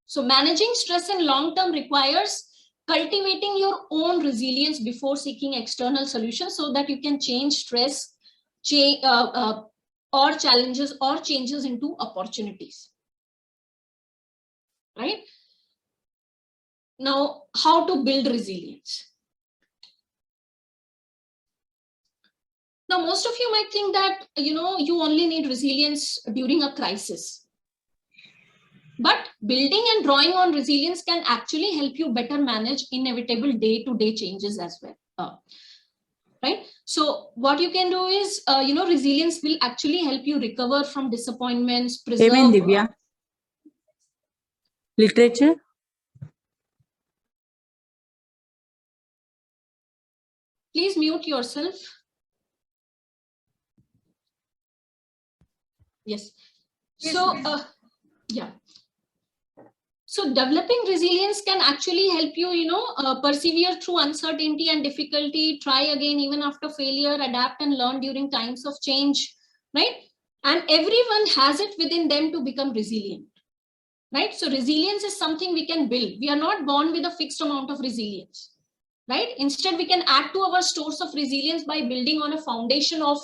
So managing stress in long term requires cultivating your own resilience before seeking external solutions, so that you can change stress, or challenges or changes into opportunities, right? Now, how to build resilience? Now, most of you might think that, you only need resilience during a crisis. But building and drawing on resilience can actually help you better manage inevitable day-to-day changes as well. Right? So what you can do is, resilience will actually help you recover from disappointments, preserve. Amen, Divya. Literature. Please mute yourself. Yes. So, yeah. So developing resilience can actually help you, persevere through uncertainty and difficulty, try again even after failure, adapt and learn during times of change, right? And everyone has it within them to become resilient, right? So resilience is something we can build. We are not born with a fixed amount of resilience, right? Instead, we can add to our stores of resilience by building on a foundation of,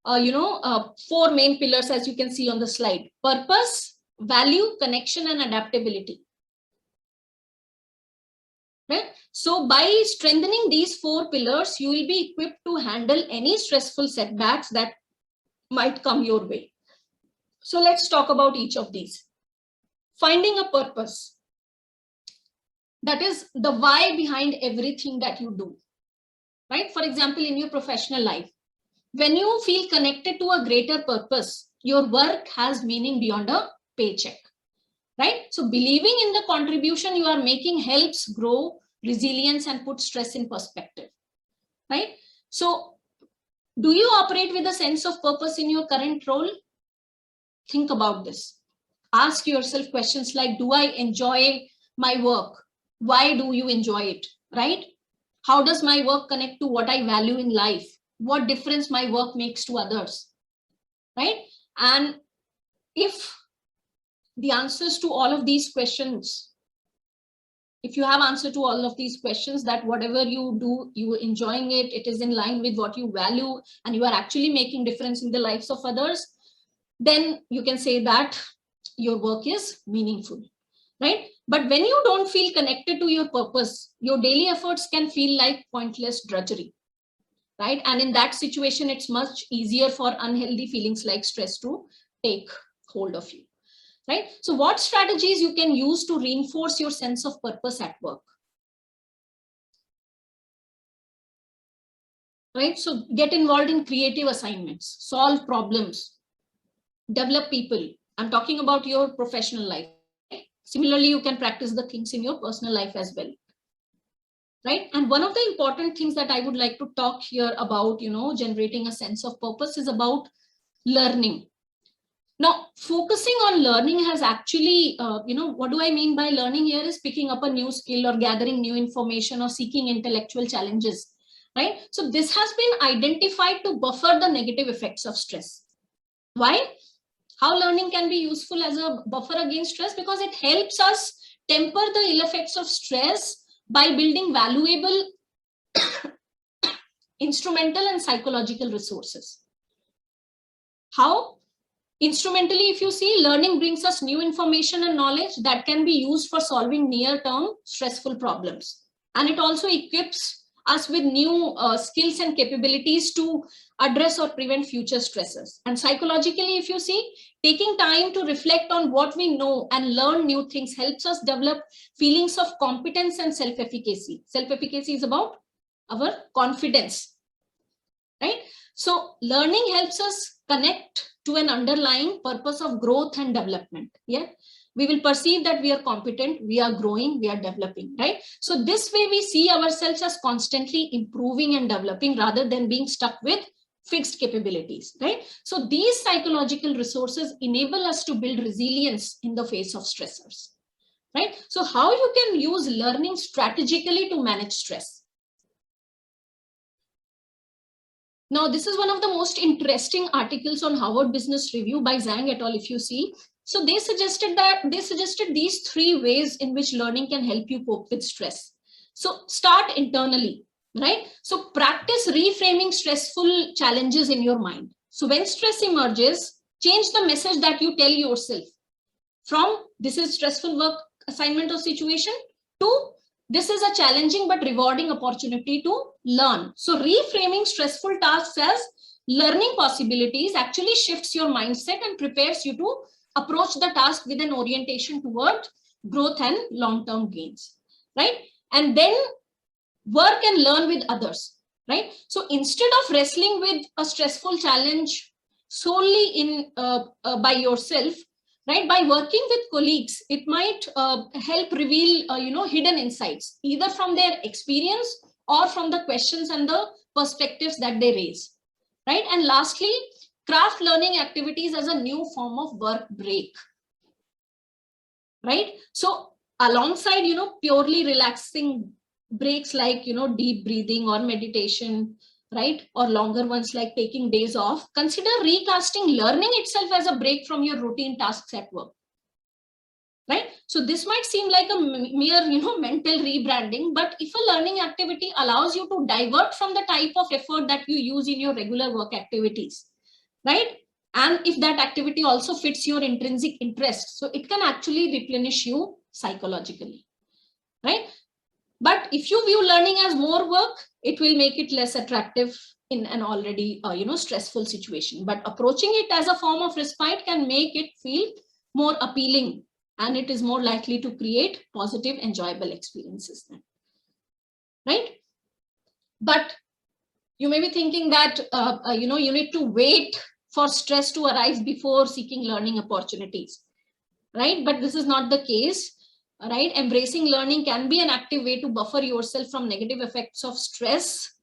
4 main pillars, as you can see on the slide: purpose, value, connection, and adaptability. Right? So by strengthening these 4 pillars, you will be equipped to handle any stressful setbacks that might come your way. So let's talk about each of these. Finding a purpose. That is the why behind everything that you do. Right? For example, in your professional life, when you feel connected to a greater purpose, your work has meaning beyond a paycheck. Right? So believing in the contribution you are making helps grow resilience and put stress in perspective. Right? So do you operate with a sense of purpose in your current role? Think about this. Ask yourself questions like, do I enjoy my work? Why do you enjoy it? Right? How does my work connect to what I value in life? What difference my work makes to others? Right? And if the answers to all of these questions, if you have answer to all of these questions, that whatever you do, you are enjoying it, it is in line with what you value, and you are actually making difference in the lives of others, then you can say that your work is meaningful, right? But when you don't feel connected to your purpose, your daily efforts can feel like pointless drudgery, right? And in that situation, it's much easier for unhealthy feelings like stress to take hold of you. Right? So what strategies you can use to reinforce your sense of purpose at work? Right? So get involved in creative assignments, solve problems, develop people. I'm talking about your professional life. Similarly, you can practice the things in your personal life as well. Right? And one of the important things that I would like to talk here about, generating a sense of purpose is about learning. Now, focusing on learning has actually, what do I mean by learning here is picking up a new skill or gathering new information or seeking intellectual challenges, right? So this has been identified to buffer the negative effects of stress. Why? How learning can be useful as a buffer against stress? Because it helps us temper the ill effects of stress by building valuable instrumental and psychological resources. How? Instrumentally, if you see, learning brings us new information and knowledge that can be used for solving near-term stressful problems. And it also equips us with new skills and capabilities to address or prevent future stresses. And psychologically, if you see, taking time to reflect on what we know and learn new things helps us develop feelings of competence and self-efficacy. Self-efficacy is about our confidence, right? So learning helps us connect to an underlying purpose of growth and development. Yeah, we will perceive that we are competent, we are growing, we are developing, right? So this way we see ourselves as constantly improving and developing rather than being stuck with fixed capabilities, right? So these psychological resources enable us to build resilience in the face of stressors, right? So how you can use learning strategically to manage stress? Now, this is one of the most interesting articles on Harvard Business Review by Zhang et al. If you see, so they suggested these 3 ways in which learning can help you cope with stress. So start internally, right? So practice reframing stressful challenges in your mind. So when stress emerges, change the message that you tell yourself from this is stressful work assignment or situation to this is a challenging but rewarding opportunity to learn. So reframing stressful tasks as learning possibilities actually shifts your mindset and prepares you to approach the task with an orientation toward growth and long-term gains, right? And then work and learn with others, right? So instead of wrestling with a stressful challenge solely by yourself, right, by working with colleagues, it might help reveal hidden insights either from their experience or from the questions and the perspectives that they raise, right? And lastly, craft learning activities as a new form of work break, right? So alongside purely relaxing breaks like deep breathing or meditation, right, or longer ones like taking days off, consider recasting learning itself as a break from your routine tasks at work, right? So this might seem like a mere mental rebranding, but if a learning activity allows you to divert from the type of effort that you use in your regular work activities, right, and if that activity also fits your intrinsic interest, so it can actually replenish you psychologically, right? But if you view learning as more work, it will make it less attractive in an already stressful situation. But approaching it as a form of respite can make it feel more appealing, and it is more likely to create positive, enjoyable experiences then, right? But you may be thinking that you need to wait for stress to arise before seeking learning opportunities, right? But this is not the case. Right, embracing learning can be an active way to buffer yourself from negative effects of stress.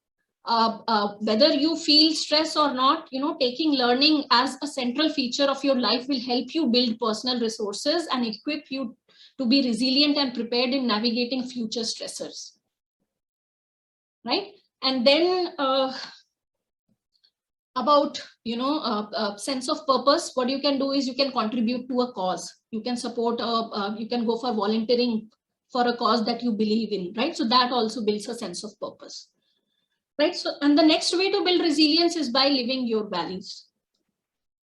Whether you feel stress or not, taking learning as a central feature of your life will help you build personal resources and equip you to be resilient and prepared in navigating future stressors. Right, and then about sense of purpose, what you can do is you can contribute to a cause, you can support you can go for volunteering for a cause that you believe in, right? So that also builds a sense of purpose, right? So, and the next way to build resilience is by living your values,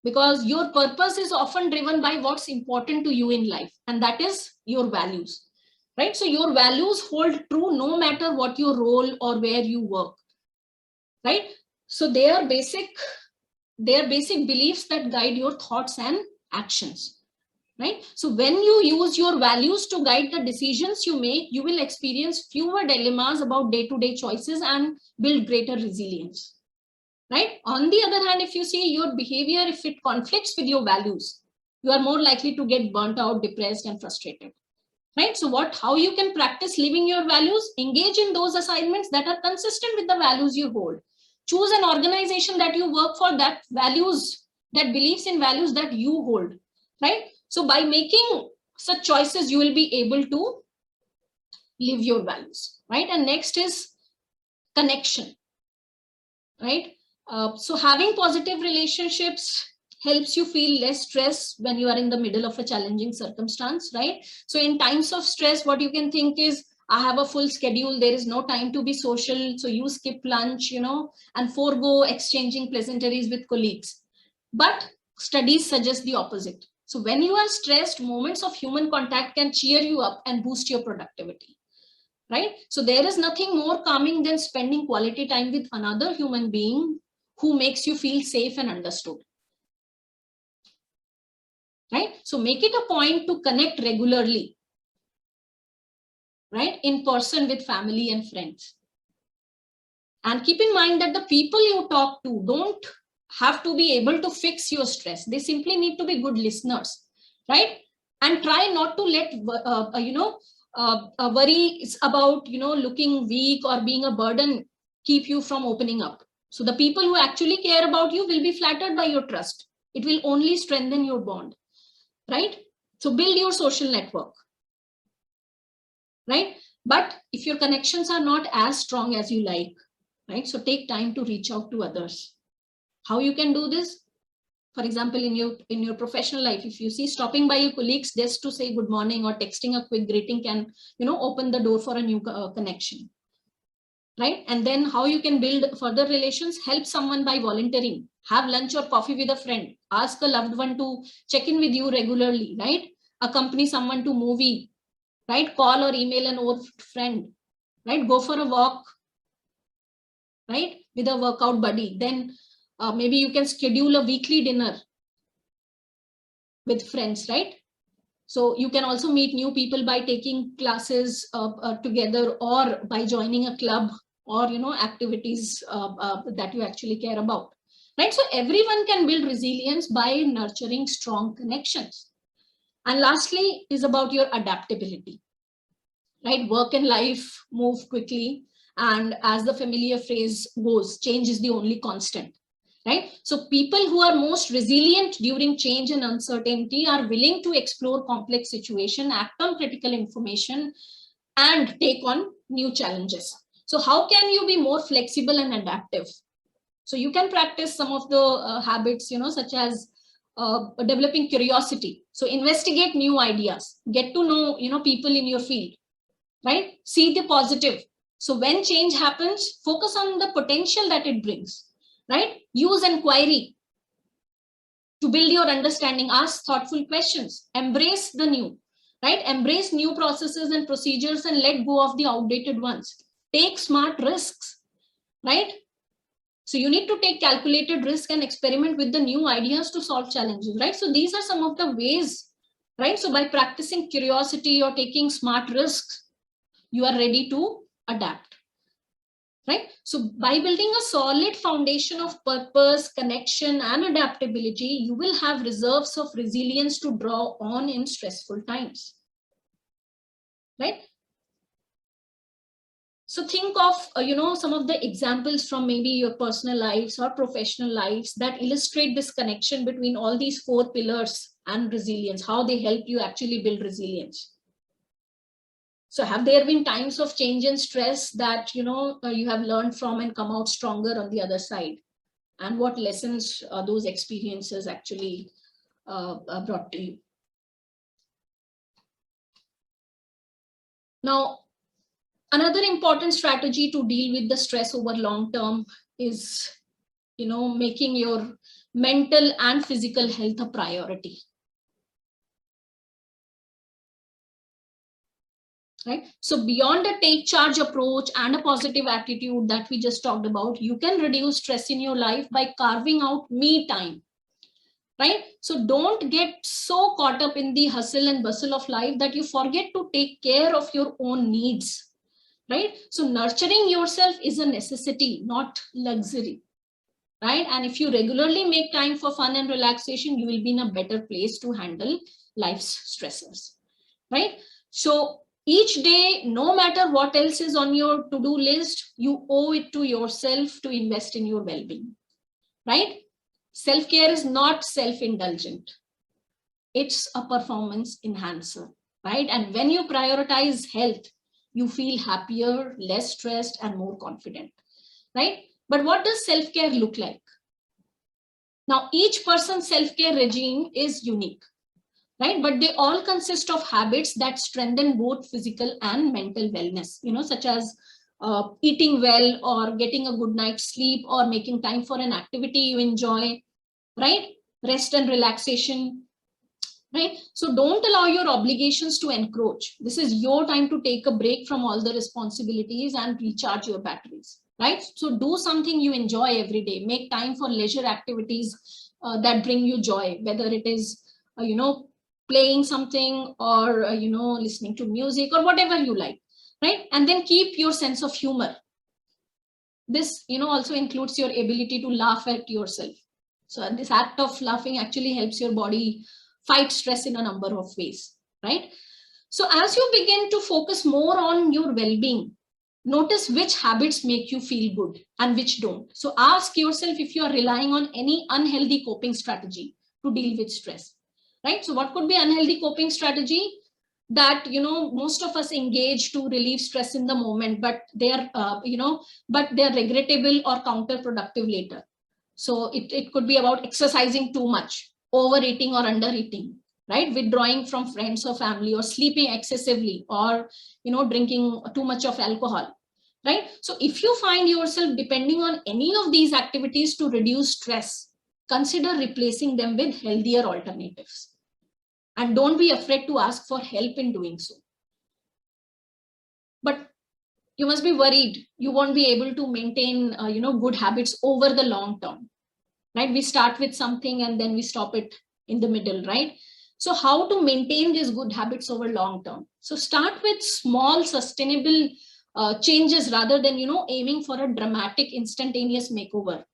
because your purpose is often driven by what's important to you in life, and that is your values, right? So your values hold true no matter what your role or where you work, right? So they are basic beliefs that guide your thoughts and actions, right? So when you use your values to guide the decisions you make, you will experience fewer dilemmas about day-to-day choices and build greater resilience, right? On the other hand, if you see your behavior, if it conflicts with your values, you are more likely to get burnt out, depressed, and frustrated, right? So how you can practice living your values? Engage in those assignments that are consistent with the values you hold. Choose an organization that you work for that believes in values that you hold, right? So by making such choices, you will be able to live your values, right? And next is connection, right? So having positive relationships helps you feel less stress when you are in the middle of a challenging circumstance, right? So in times of stress, what you can think is, I have a full schedule, there is no time to be social, so you skip lunch, and forego exchanging pleasantries with colleagues. But studies suggest the opposite. So when you are stressed, moments of human contact can cheer you up and boost your productivity, right? So there is nothing more calming than spending quality time with another human being who makes you feel safe and understood, right? So make it a point to connect regularly, right, in person with family and friends. And keep in mind that the people you talk to don't have to be able to fix your stress. They simply need to be good listeners, right? And try not to let worries about looking weak or being a burden keep you from opening up. So the people who actually care about you will be flattered by your trust. It will only strengthen your bond, right? So build your social network, right? But if your connections are not as strong as you like, right? So take time to reach out to others. How you can do this? For example, in your professional life, if you see stopping by your colleagues just to say good morning or texting a quick greeting can, open the door for a new connection, right? And then how you can build further relations: help someone by volunteering, have lunch or coffee with a friend, ask a loved one to check in with you regularly, right? Accompany someone to movie, right? Call or email an old friend, right? Go for a walk, right? With a workout buddy. Then maybe you can schedule a weekly dinner with friends, right? So you can also meet new people by taking classes together, or by joining a club, or activities that you actually care about, right? So everyone can build resilience by nurturing strong connections. And lastly is about your adaptability, right? Work and life move quickly, and as the familiar phrase goes, change is the only constant, right? So people who are most resilient during change and uncertainty are willing to explore complex situations, act on critical information, and take on new challenges. So how can you be more flexible and adaptive? So you can practice some of the habits, such as developing curiosity. So investigate new ideas, get to know, people in your field, right? See the positive. So when change happens, focus on the potential that it brings, right? Use inquiry to build your understanding, ask thoughtful questions, embrace the new, right? Embrace new processes and procedures and let go of the outdated ones. Take smart risks, right? So you need to take calculated risk and experiment with the new ideas to solve challenges, right? So these are some of the ways, right? So by practicing curiosity or taking smart risks, you are ready to adapt, right? So by building a solid foundation of purpose, connection, and adaptability, you will have reserves of resilience to draw on in stressful times, right? So think of, some of the examples from maybe your personal lives or professional lives that illustrate this connection between all these 4 pillars and resilience, how they help you actually build resilience. So have there been times of change and stress that, you have learned from and come out stronger on the other side? And what lessons those experiences actually brought to you? Now, another important strategy to deal with the stress over long term is, making your mental and physical health a priority. Right? So beyond a take charge approach and a positive attitude that we just talked about, you can reduce stress in your life by carving out me time, right? So don't get so caught up in the hustle and bustle of life that you forget to take care of your own needs, right? So nurturing yourself is a necessity, not luxury, right? And if you regularly make time for fun and relaxation, you will be in a better place to handle life's stressors, right? So each day, no matter what else is on your to-do list, you owe it to yourself to invest in your well-being, right? Self-care is not self-indulgent. It's a performance enhancer, right? And when you prioritize health, you feel happier, less stressed, and more confident, right? But what does self-care look like? Now, each person's self-care regime is unique, right? But they all consist of habits that strengthen both physical and mental wellness, such as eating well, or getting a good night's sleep, or making time for an activity you enjoy, right? Rest and relaxation, right? So don't allow your obligations to encroach. This is your time to take a break from all the responsibilities and recharge your batteries, right? So do something you enjoy every day. Make time for leisure activities that bring you joy, whether it is, playing something, or listening to music, or whatever you like, right? And then keep your sense of humor. This also includes your ability to laugh at yourself, So this act of laughing actually helps your body fight stress in a number of ways, right? So as you begin to focus more on your well-being, notice which habits make you feel good and which don't. So ask yourself if you are relying on any unhealthy coping strategy to deal with stress, right? So what could be unhealthy coping strategy? That, you know, most of us engage to relieve stress in the moment, but they are, but they are regrettable or counterproductive later. So it could be about exercising too much, overeating or undereating, right? Withdrawing from friends or family, or sleeping excessively, or, you know, drinking too much of alcohol, right? So if you find yourself depending on any of these activities to reduce stress, consider replacing them with healthier alternatives. And don't be afraid to ask for help in doing so. But you must be worried you won't be able to maintain, good habits over the long term, right? We start with something and then we stop it in the middle, right? So how to maintain these good habits over long term? So start with small sustainable changes rather than, aiming for a dramatic instantaneous makeover,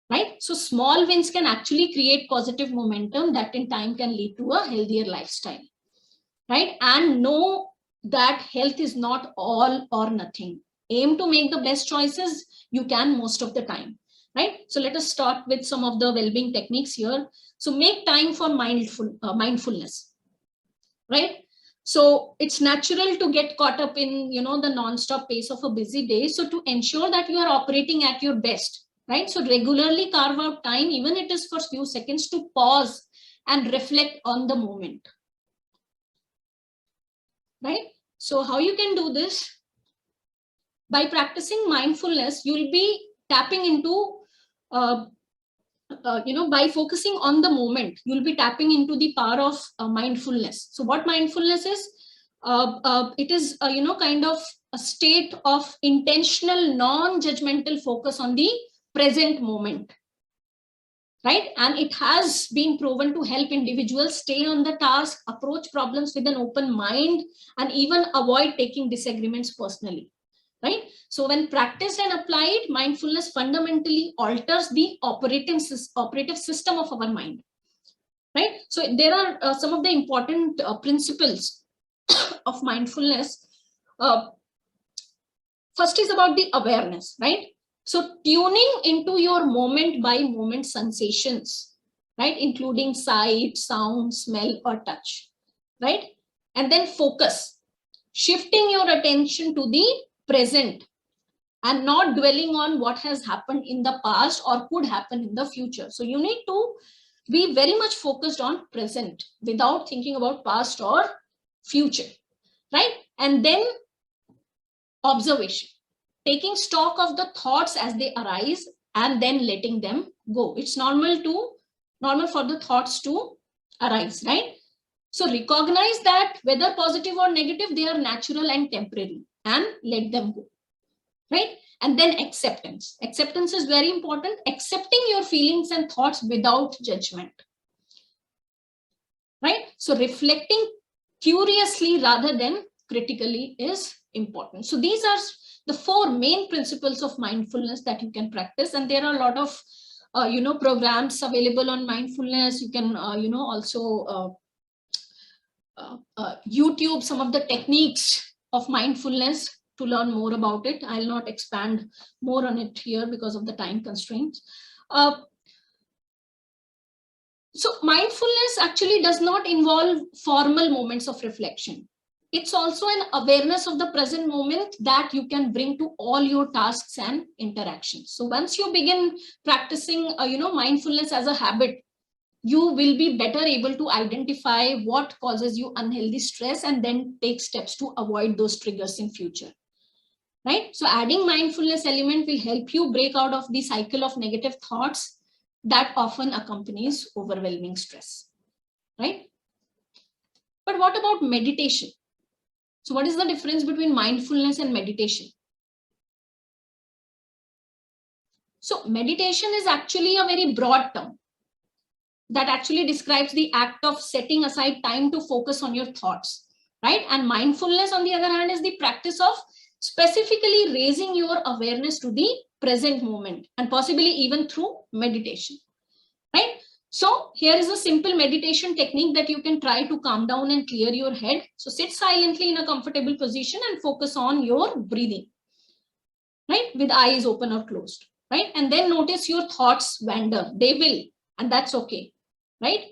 right? So small wins can actually create positive momentum that in time can lead to a healthier lifestyle, right? And know that health is not all or nothing. Aim to make the best choices you can most of the time, right? So let us start with some of the well-being techniques here. So make time for mindfulness, right? So it's natural to get caught up in, the non-stop pace of a busy day. So to ensure that you are operating at your best, right? So regularly carve out time, even it is for few seconds, to pause and reflect on the moment, right? So how you can do this? By practicing mindfulness, you'll be tapping into, by focusing on the moment, you'll be tapping into the power of mindfulness. So what mindfulness is? It is, kind of a state of intentional, non-judgmental focus on the present moment, right? And it has been proven to help individuals stay on the task, approach problems with an open mind, and even avoid taking disagreements personally, right? So when practiced and applied, mindfulness fundamentally alters the operative system of our mind, right? So there are some of the important principles of mindfulness. First is about the awareness, right? So tuning into your moment by moment sensations, right? Including sight, sound, smell, or touch, right? And then focus, shifting your attention to the present and not dwelling on what has happened in the past or could happen in the future. So you need to be very much focused on present without thinking about past or future, right? And then observation, taking stock of the thoughts as they arise and then letting them go. It's normal for the thoughts to arise, right? So recognize that whether positive or negative, they are natural and temporary, and let them go, right? And then acceptance. Acceptance is very important. Accepting your feelings and thoughts without judgment, right? So reflecting curiously rather than critically is important. So these are the 4 main principles of mindfulness that you can practice. And there are a lot of, programs available on mindfulness. You can, also YouTube some of the techniques of mindfulness to learn more about it. I'll not expand more on it here because of the time constraints. So mindfulness actually does not involve formal moments of reflection. It's also an awareness of the present moment that you can bring to all your tasks and interactions. So once you begin practicing, mindfulness as a habit, you will be better able to identify what causes you unhealthy stress and then take steps to avoid those triggers in future, right? So adding mindfulness element will help you break out of the cycle of negative thoughts that often accompanies overwhelming stress, right? But what about meditation? So what is the difference between mindfulness and meditation? So meditation is actually a very broad term that actually describes the act of setting aside time to focus on your thoughts, right? And mindfulness, on the other hand, is the practice of specifically raising your awareness to the present moment and possibly even through meditation, right? So here is a simple meditation technique that you can try to calm down and clear your head. So sit silently in a comfortable position and focus on your breathing, right? With eyes open or closed, right? And then notice your thoughts wander. They will, and that's okay, right?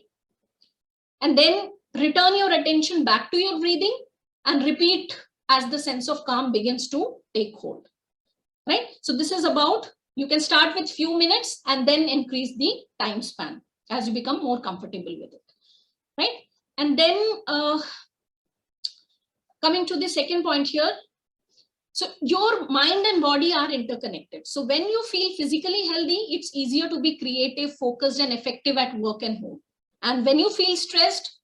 And then return your attention back to your breathing and repeat as the sense of calm begins to take hold, right? So this is about, you can start with few minutes and then increase the time span as you become more comfortable with it, right? And then coming to the second point here. So your mind and body are interconnected. So when you feel physically healthy, it's easier to be creative, focused, and effective at work and home. And when you feel stressed,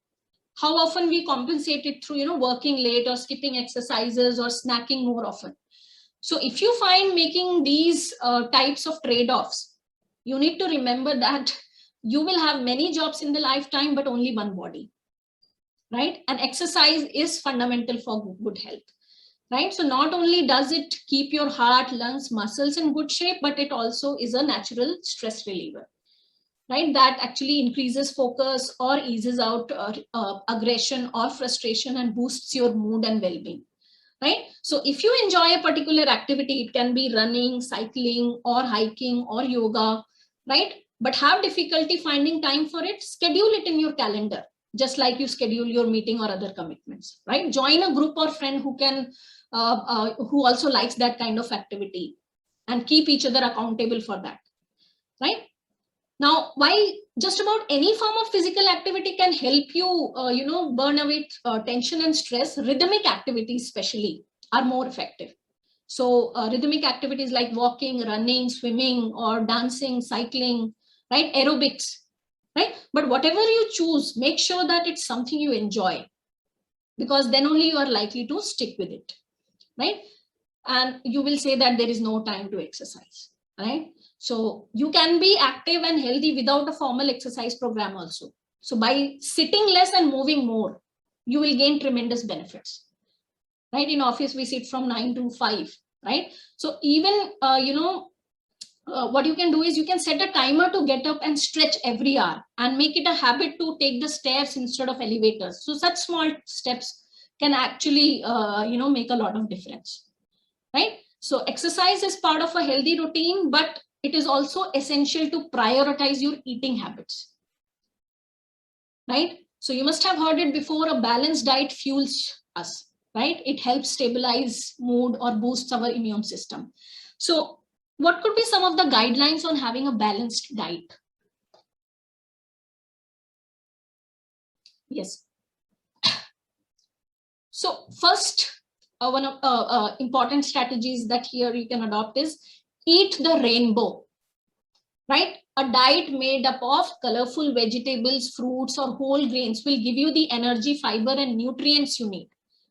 how often we compensate it through, working late or skipping exercises or snacking more often. So if you find making these types of trade-offs, you need to remember that you will have many jobs in the lifetime, but only one body, right? And exercise is fundamental for good health, right? So not only does it keep your heart, lungs, muscles in good shape, but it also is a natural stress reliever, right? That actually increases focus or eases out aggression or frustration and boosts your mood and well-being, right? So if you enjoy a particular activity, it can be running, cycling, or hiking, or yoga, right? But have difficulty finding time for it, schedule it in your calendar, just like you schedule your meeting or other commitments, right? Join a group or friend who can, who also likes that kind of activity, and keep each other accountable for that, right? Now, while just about any form of physical activity can help you, burn away tension and stress, rhythmic activities especially are more effective. So rhythmic activities like walking, running, swimming, or dancing, cycling, right? Aerobics, right? But whatever you choose, make sure that it's something you enjoy, because then only you are likely to stick with it, right? And you will say that there is no time to exercise, right? So you can be active and healthy without a formal exercise program also. So by sitting less and moving more, you will gain tremendous benefits, right? In office, we sit from 9 to 5, right? So even, what you can do is you can set a timer to get up and stretch every hour, and make it a habit to take the stairs instead of elevators. So such small steps can actually, make a lot of difference, right? So exercise is part of a healthy routine, but it is also essential to prioritize your eating habits, right? So you must have heard it before, a balanced diet fuels us, right? It helps stabilize mood or boosts our immune system. So what could be some of the guidelines on having a balanced diet? Yes. So first, one of important strategies that here you can adopt is eat the rainbow, right? A diet made up of colorful vegetables, fruits, or whole grains will give you the energy, fiber, and nutrients you need,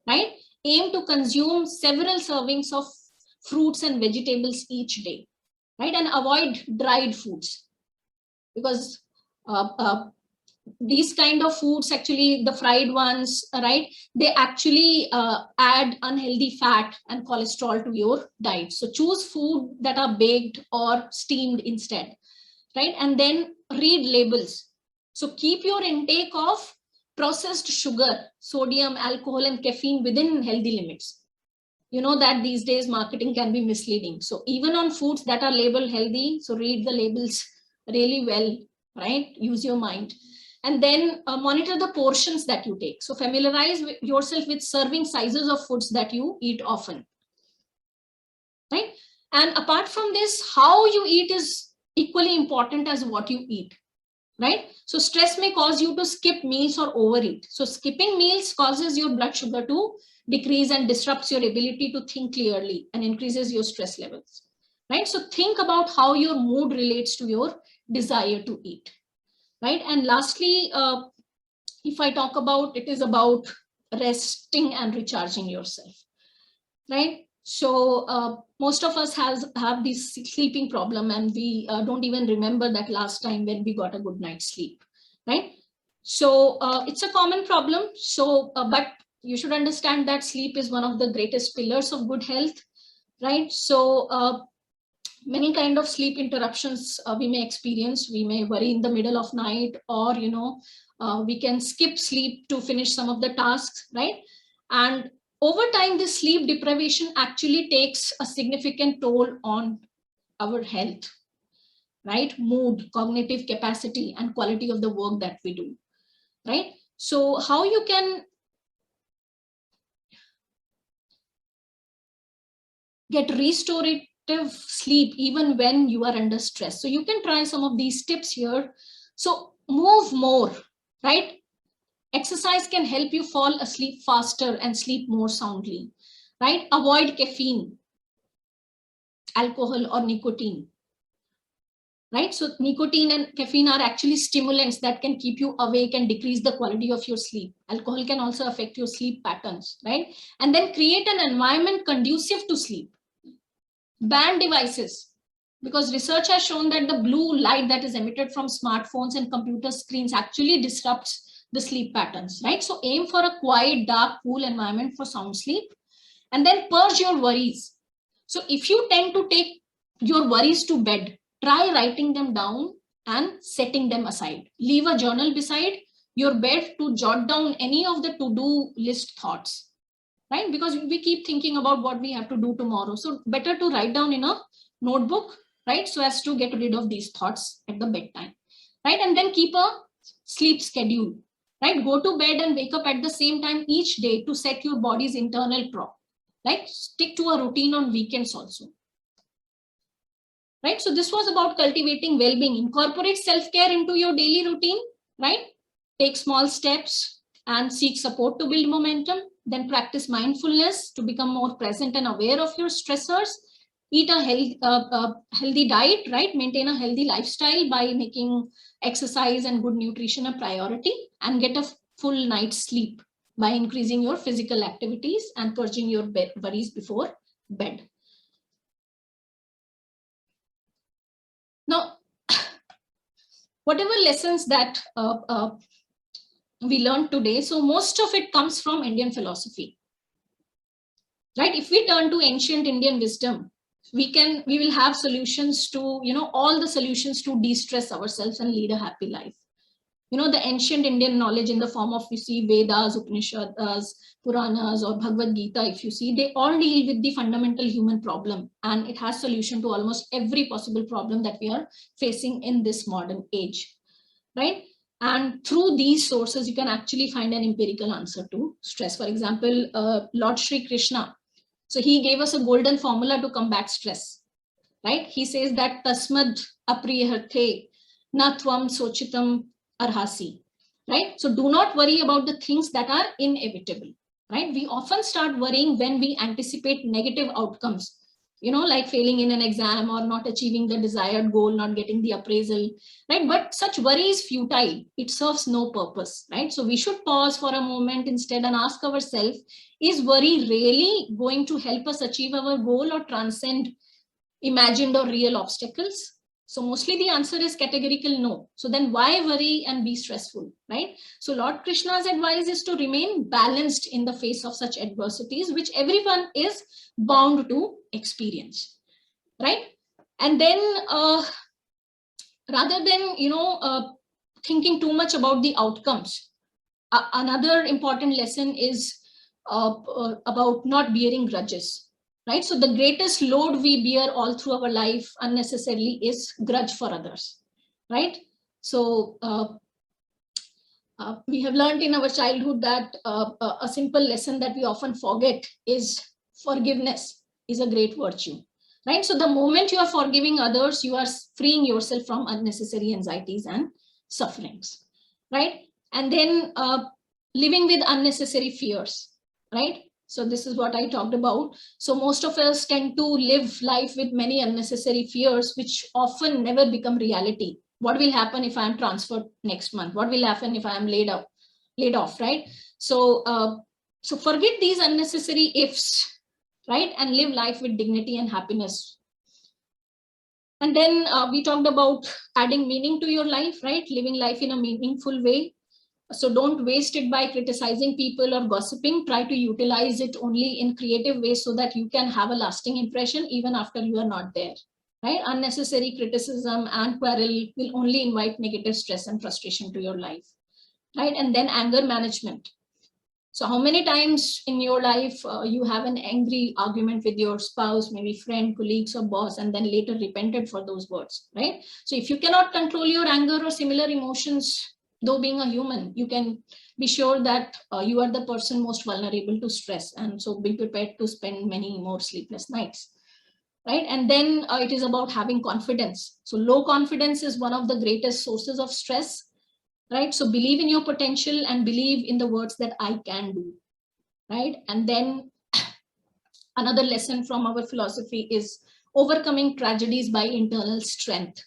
right? Aim to consume several servings of fruits and vegetables each day, right? And avoid dried foods, because these kind of foods, actually the fried ones, right, they actually add unhealthy fat and cholesterol to your diet. So choose food that are baked or steamed instead, right? And then read labels. So keep your intake of processed sugar, sodium, alcohol, and caffeine within healthy limits. You know that these days marketing can be misleading. So even on foods that are labeled healthy, so read the labels really well, right? Use your mind. And then monitor the portions that you take. So familiarize yourself with serving sizes of foods that you eat often, right? And apart from this, how you eat is equally important as what you eat, right? So stress may cause you to skip meals or overeat. So skipping meals causes your blood sugar to decrease and disrupts your ability to think clearly and increases your stress levels, right? So think about how your mood relates to your desire to eat, right? And lastly, if I talk about, it is about resting and recharging yourself, right? So most of us have this sleeping problem, and we don't even remember that last time when we got a good night's sleep, right? So it's a common problem. So, but you should understand that sleep is one of the greatest pillars of good health, right? So many kind of sleep interruptions we may experience. We may worry in the middle of night, or we can skip sleep to finish some of the tasks, right? And over time, this sleep deprivation actually takes a significant toll on our health, right? Mood, cognitive capacity, and quality of the work that we do, right? So how you can get restorative sleep even when you are under stress? So you can try some of these tips here. So move more, right? Exercise can help you fall asleep faster and sleep more soundly, right? Avoid caffeine, alcohol, or nicotine, right? So nicotine and caffeine are actually stimulants that can keep you awake and decrease the quality of your sleep. Alcohol can also affect your sleep patterns, right? And then create an environment conducive to sleep. Ban devices, because research has shown that the blue light that is emitted from smartphones and computer screens actually disrupts the sleep patterns, right? So aim for a quiet, dark, cool environment for sound sleep. And then purge your worries. So if you tend to take your worries to bed, try writing them down and setting them aside. Leave a journal beside your bed to jot down any of the to-do list thoughts, right? Because we keep thinking about what we have to do tomorrow. So better to write down in a notebook, right? So as to get rid of these thoughts at the bedtime, right? And then keep a sleep schedule, right? Go to bed and wake up at the same time each day to set your body's internal clock, right? Stick to a routine on weekends also, right? So this was about cultivating well-being. Incorporate self-care into your daily routine, right? Take small steps and seek support to build momentum. Then practice mindfulness to become more present and aware of your stressors. Eat a healthy diet, right? Maintain a healthy lifestyle by making exercise and good nutrition a priority, and get a full night's sleep by increasing your physical activities and purging your worries before bed. Now, whatever lessons that we learned today, so most of it comes from Indian philosophy, right? If we turn to ancient Indian wisdom, we will have solutions to, all the solutions to de-stress ourselves and lead a happy life. The ancient Indian knowledge in the form of, you see, Vedas, Upanishads, Puranas, or Bhagavad Gita, if you see, they all deal with the fundamental human problem, and it has solution to almost every possible problem that we are facing in this modern age, right? And through these sources, you can actually find an empirical answer to stress. For example, Lord Shri Krishna, so he gave us a golden formula to combat stress, right? He says that tasmad apriyahate na tvam sochitam arhasi, right? So do not worry about the things that are inevitable, right? We often start worrying when we anticipate negative outcomes, like failing in an exam or not achieving the desired goal, not getting the appraisal, right? But such worry is futile. It serves no purpose, right? So we should pause for a moment instead and ask ourselves, is worry really going to help us achieve our goal or transcend imagined or real obstacles? So mostly the answer is categorical no. So then why worry and be stressful, right? So Lord Krishna's advice is to remain balanced in the face of such adversities, which everyone is bound to experience, right? And then rather than, thinking too much about the outcomes, another important lesson is about not bearing grudges. Right? So the greatest load we bear all through our life unnecessarily is grudge for others, right? So we have learned in our childhood that a simple lesson that we often forget is forgiveness is a great virtue, right? So the moment you are forgiving others, you are freeing yourself from unnecessary anxieties and sufferings, right? And then living with unnecessary fears, right? So this is what I talked about. So most of us tend to live life with many unnecessary fears, which often never become reality. What will happen if I am transferred next month? What will happen if I am laid off, right? So, so forget these unnecessary ifs, right? And live life with dignity and happiness. And then we talked about adding meaning to your life, right? Living life in a meaningful way. So don't waste it by criticizing people or gossiping. Try to utilize it only in creative ways so that you can have a lasting impression even after you are not there. Right? Unnecessary criticism and quarrel will only invite negative stress and frustration to your life. Right? And then anger management. So how many times in your life you have an angry argument with your spouse, maybe friend, colleagues, or boss, and then later repented for those words, right? So if you cannot control your anger or similar emotions, though being a human, you can be sure that you are the person most vulnerable to stress. And so be prepared to spend many more sleepless nights, right? And then it is about having confidence. So low confidence is one of the greatest sources of stress. Right? So believe in your potential and believe in the words that I can do, right? And then another lesson from our philosophy is overcoming tragedies by internal strength.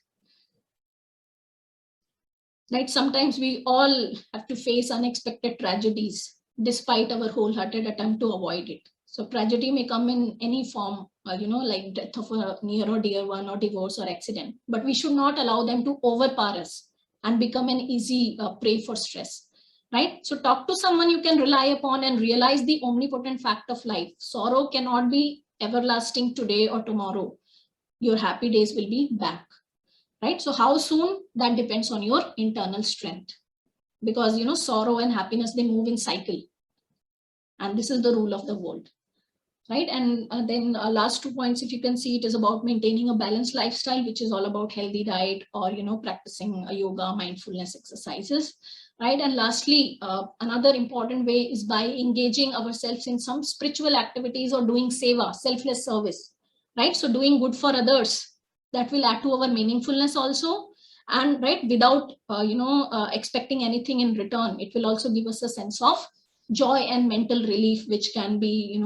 Right? Sometimes we all have to face unexpected tragedies despite our wholehearted attempt to avoid it. So tragedy may come in any form, like death of a near or dear one or divorce or accident, but we should not allow them to overpower us and become an easy prey for stress, right? So talk to someone you can rely upon and realize the omnipotent fact of life. Sorrow cannot be everlasting today or tomorrow. Your happy days will be back, right? So how soon? That depends on your internal strength, because sorrow and happiness, they move in cycle, and this is the rule of the world. Right. And then last 2 points, if you can see, it is about maintaining a balanced lifestyle, which is all about healthy diet or, practicing yoga, mindfulness exercises. Right. And lastly, another important way is by engaging ourselves in some spiritual activities or doing seva, selfless service. Right. So doing good for others, that will add to our meaningfulness also. And right, without, expecting anything in return, it will also give us a sense of joy and mental relief, which can be,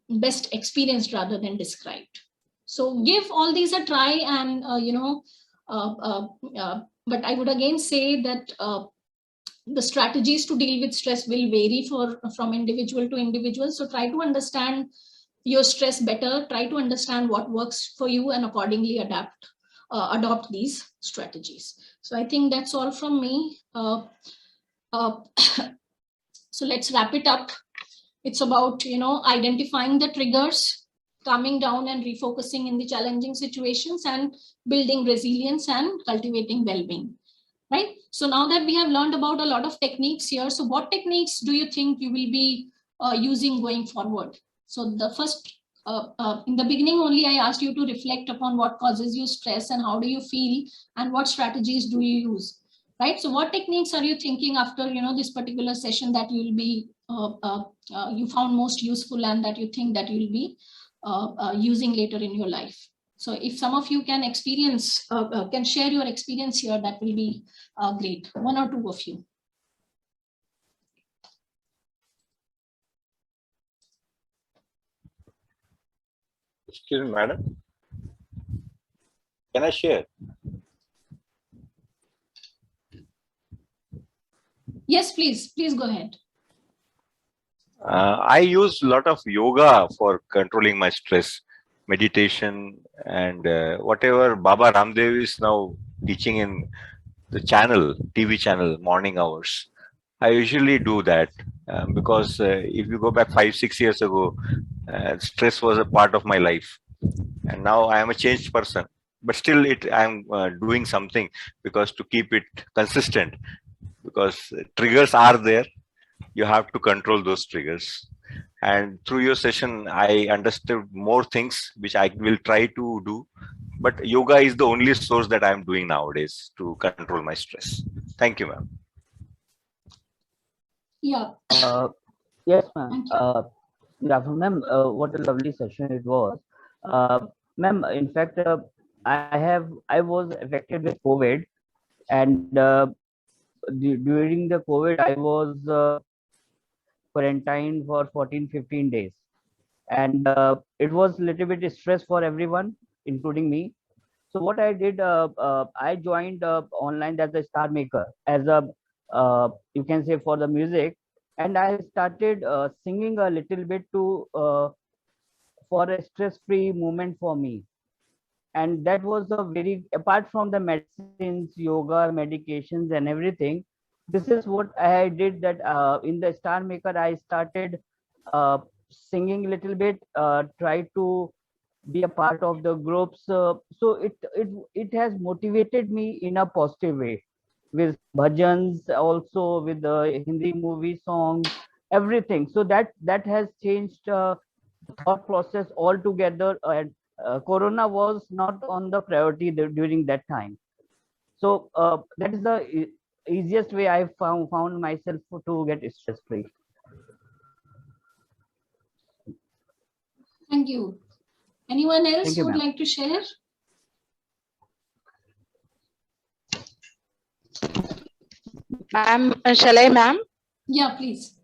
best experienced rather than described. So give all these a try, and but I would again say that the strategies to deal with stress will vary from individual to individual. So try to understand your stress better, try to understand what works for you, and accordingly adopt these strategies. So I think that's all from me. So let's wrap it up. It's about, identifying the triggers, calming down and refocusing in the challenging situations, and building resilience and cultivating well-being, right? So now that we have learned about a lot of techniques here, so what techniques do you think you will be using going forward? So the first, in the beginning only, I asked you to reflect upon what causes you stress and how do you feel and what strategies do you use, right? So what techniques are you thinking after, this particular session that you'll be you found most useful and that you think that you'll be using later in your life? So if some of you can can share your experience here, that will be great. 1 or 2 of you. Excuse me, madam. Can I share? Yes, please go ahead. I use a lot of yoga for controlling my stress, meditation, and whatever Baba Ramdev is now teaching in the channel, TV channel, morning hours. I usually do that because if you go back 5-6 years ago, stress was a part of my life, and now I am a changed person. But still, I am doing something because to keep it consistent, because triggers are there. You have to control those triggers, and through your session I understood more things which I will try to do, but yoga is the only source that I'm doing nowadays to control my stress. Thank you, ma'am. Yeah. Yes, ma'am. Yeah, ma'am, what a lovely session it was. Ma'am, in fact, I was affected with COVID, and during the COVID, I was quarantined for 14-15 days, and it was a little bit stress for everyone, including me. So what I did, I joined online as a star maker, as a you can say, for the music, and I started singing a little bit to for a stress-free moment for me. And that was a very, apart from the medicines, yoga, medications, and everything, this is what I did, that in the Star Maker, I started singing a little bit, try to be a part of the groups. So it has motivated me in a positive way, with bhajans, also with the Hindi movie songs, everything. So that has changed thought process altogether. And Corona was not on the priority during that time. So that is the easiest way I found myself to get stress free. Thank you. Anyone else Thank you, would ma'am. like to share? Ma'am, shall I, ma'am? Yeah, please.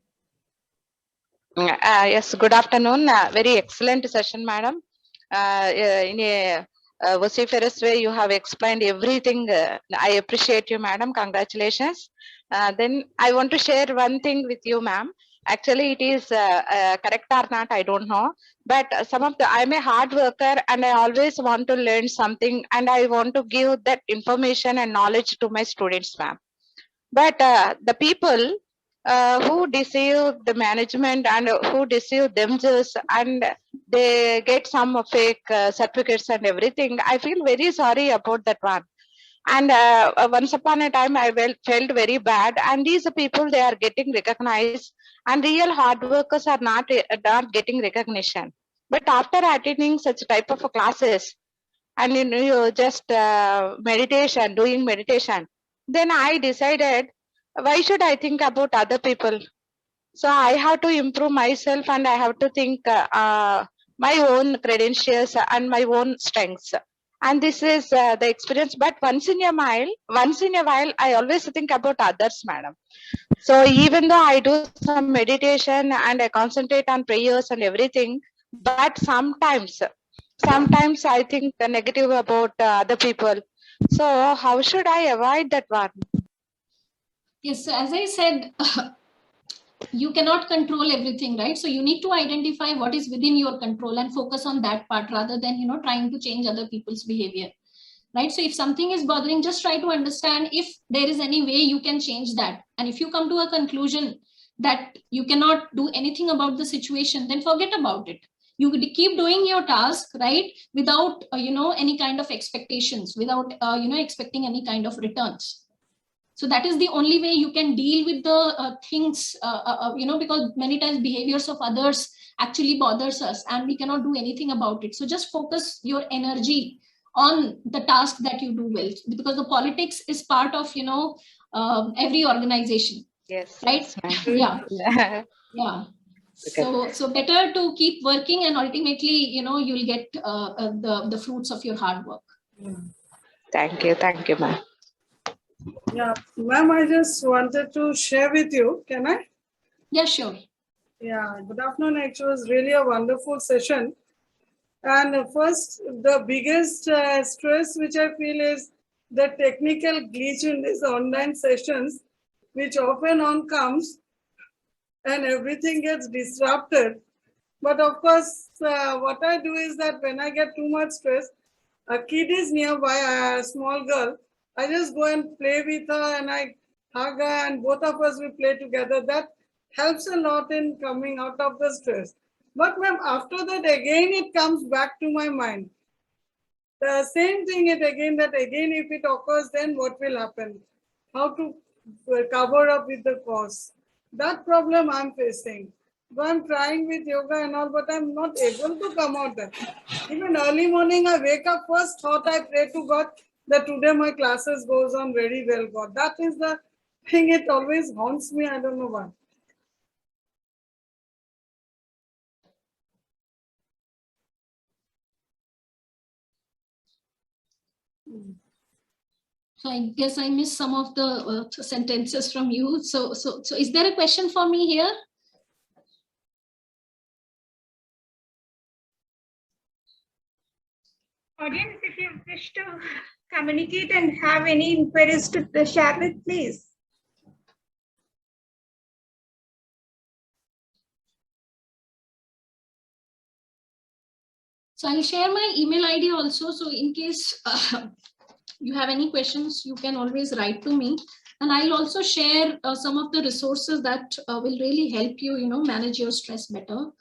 Yes, good afternoon. Very excellent session, madam. In a vociferous way, you have explained everything. I appreciate you, madam. Congratulations. Then I want to share one thing with you, ma'am. Actually, it is correct or not, I don't know. But I'm a hard worker and I always want to learn something and I want to give that information and knowledge to my students, ma'am. But the people who deceive the management and who deceive themselves and they get some fake certificates and everything, I feel very sorry about that one. And once upon a time, I felt very bad. And these people, they are getting recognized, and real hard workers are not getting recognition. But after attending such type of classes, and you just doing meditation, then I decided, why should I think about other people? So I have to improve myself and I have to think my own credentials and my own strengths. And this is the experience. But once in a while, I always think about others, madam. So even though I do some meditation and I concentrate on prayers and everything, but sometimes I think negative about other people. So how should I avoid that one? Yes, so as I said, you cannot control everything, right? So you need to identify what is within your control and focus on that part rather than, trying to change other people's behavior, right? So if something is bothering, just try to understand if there is any way you can change that. And if you come to a conclusion that you cannot do anything about the situation, then forget about it. You keep doing your task, right? Without, any kind of expectations, without, expecting any kind of returns. So that is the only way you can deal with the things, because many times behaviors of others actually bothers us and we cannot do anything about it. So just focus your energy on the task that you do well, because the politics is part of, every organization. Yes. Right? Yes, Yeah. So better to keep working and ultimately, you'll get the fruits of your hard work. Thank you, ma'am. Yeah, ma'am, I just wanted to share with you. Can I? Yeah, sure. Yeah, good afternoon. It was really a wonderful session. And first, the biggest stress which I feel is the technical glitch in these online sessions, which often on comes and everything gets disrupted. But of course, what I do is that when I get too much stress, a kid is nearby, a small girl, I just go and play with her and I hug her and both of us we play together. That helps a lot in coming out of the stress. But ma'am, after that again it comes back to my mind. The same thing is again that again if it occurs, then what will happen? How to cover up with the cause? That problem I'm facing. So I'm trying with yoga and all, but I'm not able to come out there. Even early morning, I wake up, first thought I pray to God that today my classes goes on very well, God. That is the thing, it always haunts me, I don't know why. So I guess I missed some of the sentences from you. So is there a question for me here? Audience, if you wish to communicate and have any inquiries to share with, please. So I'll share my email ID also. So in case you have any questions, you can always write to me And I'll also share some of the resources that will really help you, manage your stress better.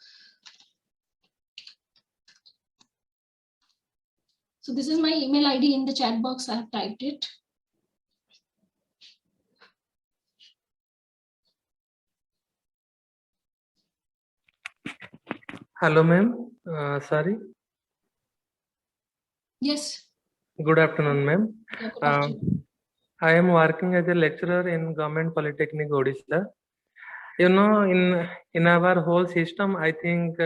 So this is my email ID in the chat box. I have typed it. Hello, ma'am. Sorry. Yes. Good afternoon, ma'am. Yeah, good afternoon. I am working as a lecturer in Government Polytechnic, Odisha. In our whole system, I think,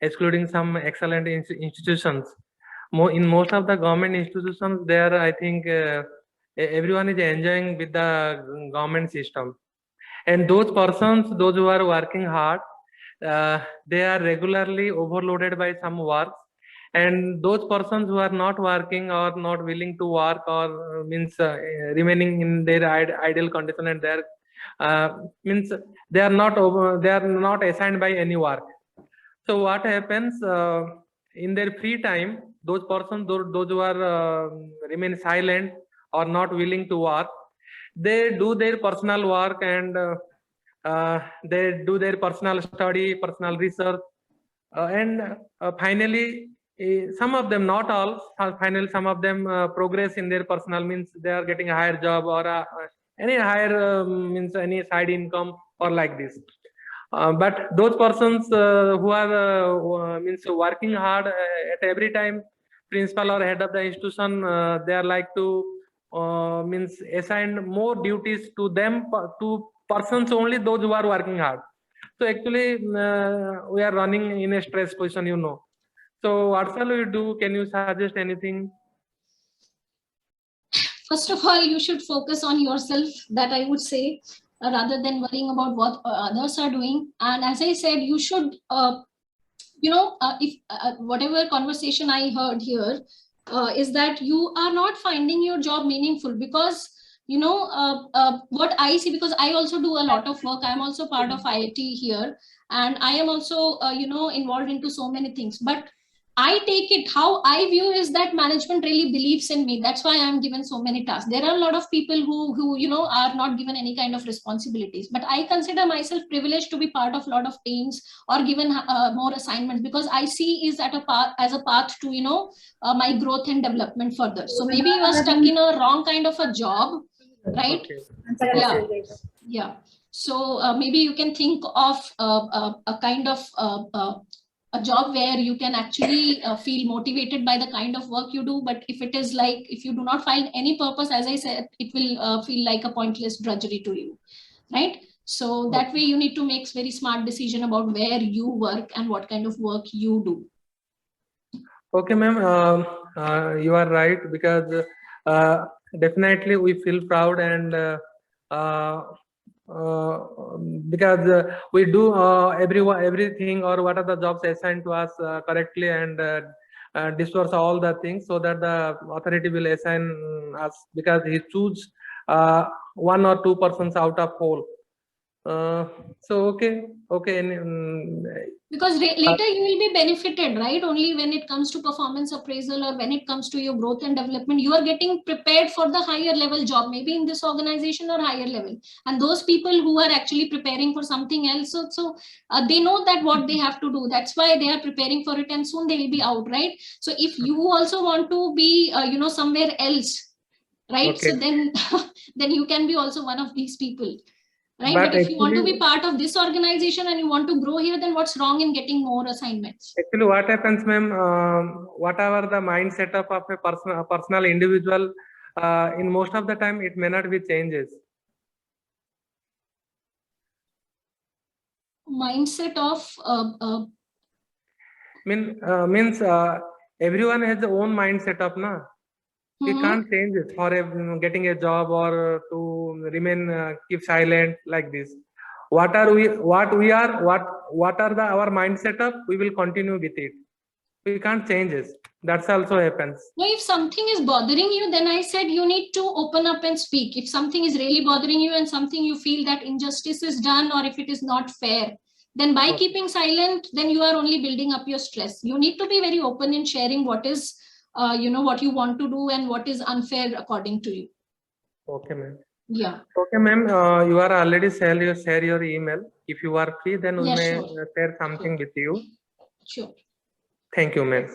excluding some excellent institutions, in most of the government institutions, there, I think, everyone is enjoying with the government system. And those persons, those who are working hard, they are regularly overloaded by some work. And those persons who are not working or not willing to work or remaining in their ideal condition, and means they are not assigned by any work. So what happens in their free time, those persons, those who are remain silent or not willing to work, they do their personal work, and they do their personal study, personal research, and finally, some of them, not all, finally some of them progress in their personal, means they are getting a higher job or any higher means any side income or like this. But those persons who are means working hard at every time, principal or head of the institution, they are like to means assign more duties to them, to persons only, those who are working hard. So actually we are running in a stress position, So what shall we do? Can you suggest anything? First of all, you should focus on yourself, that I would say, rather than worrying about what others are doing. And as I said, you should, if whatever conversation I heard here is that you are not finding your job meaningful, because what I see, because I also do a lot of work. I'm also part of IIT here, and I am also involved into so many things. But I take it, how I view is that management really believes in me. That's why I'm given so many tasks. There are a lot of people who are not given any kind of responsibilities, but I consider myself privileged to be part of a lot of teams or given more assignments, because I see is at as a path to my growth and development further. So maybe you are stuck in a wrong kind of a job, right? Okay. Yeah. So maybe you can think of a kind of a job where you can actually feel motivated by the kind of work you do. But if it is like, if you do not find any purpose, as I said, it will feel like a pointless drudgery to you, right? So that way you need to make very smart decision about where you work and what kind of work you do. Okay, ma'am, you are right, because definitely we feel proud, and because we do everything, or what are the jobs assigned to us correctly, and disperse all the things, so that the authority will assign us, because he choose one or two persons out of whole. So okay, because later you will be benefited, right? Only when it comes to performance appraisal, or when it comes to your growth and development, you are getting prepared for the higher level job, maybe in this organization or higher level. And those people who are actually preparing for something else, so they know that what they have to do. That's why they are preparing for it, and soon they will be out, right? So if you also want to be somewhere else, right? Okay. So then then you can be also one of these people. Right, but if you want to be part of this organization and you want to grow here, then what's wrong in getting more assignments? Actually, what happens, ma'am, whatever the mindset of a personal individual, in most of the time, it may not be changes. Mindset of means everyone has their own mindset of, na. We can't change it for getting a job, or to remain keep silent like this. What are our mindset of, we will continue with it. We can't change it. That's also happens. No, if something is bothering you, then I said you need to open up and speak. If something is really bothering you and something you feel that injustice is done, or if it is not fair, then by keeping silent, then you are only building up your stress. You need to be very open in sharing what is what you want to do and what is unfair according to you. Okay, ma'am. Yeah. Okay, ma'am, you are already share your email. If you are free, then we Yeah, may sure. share something with you. Sure. Thank you, ma'am.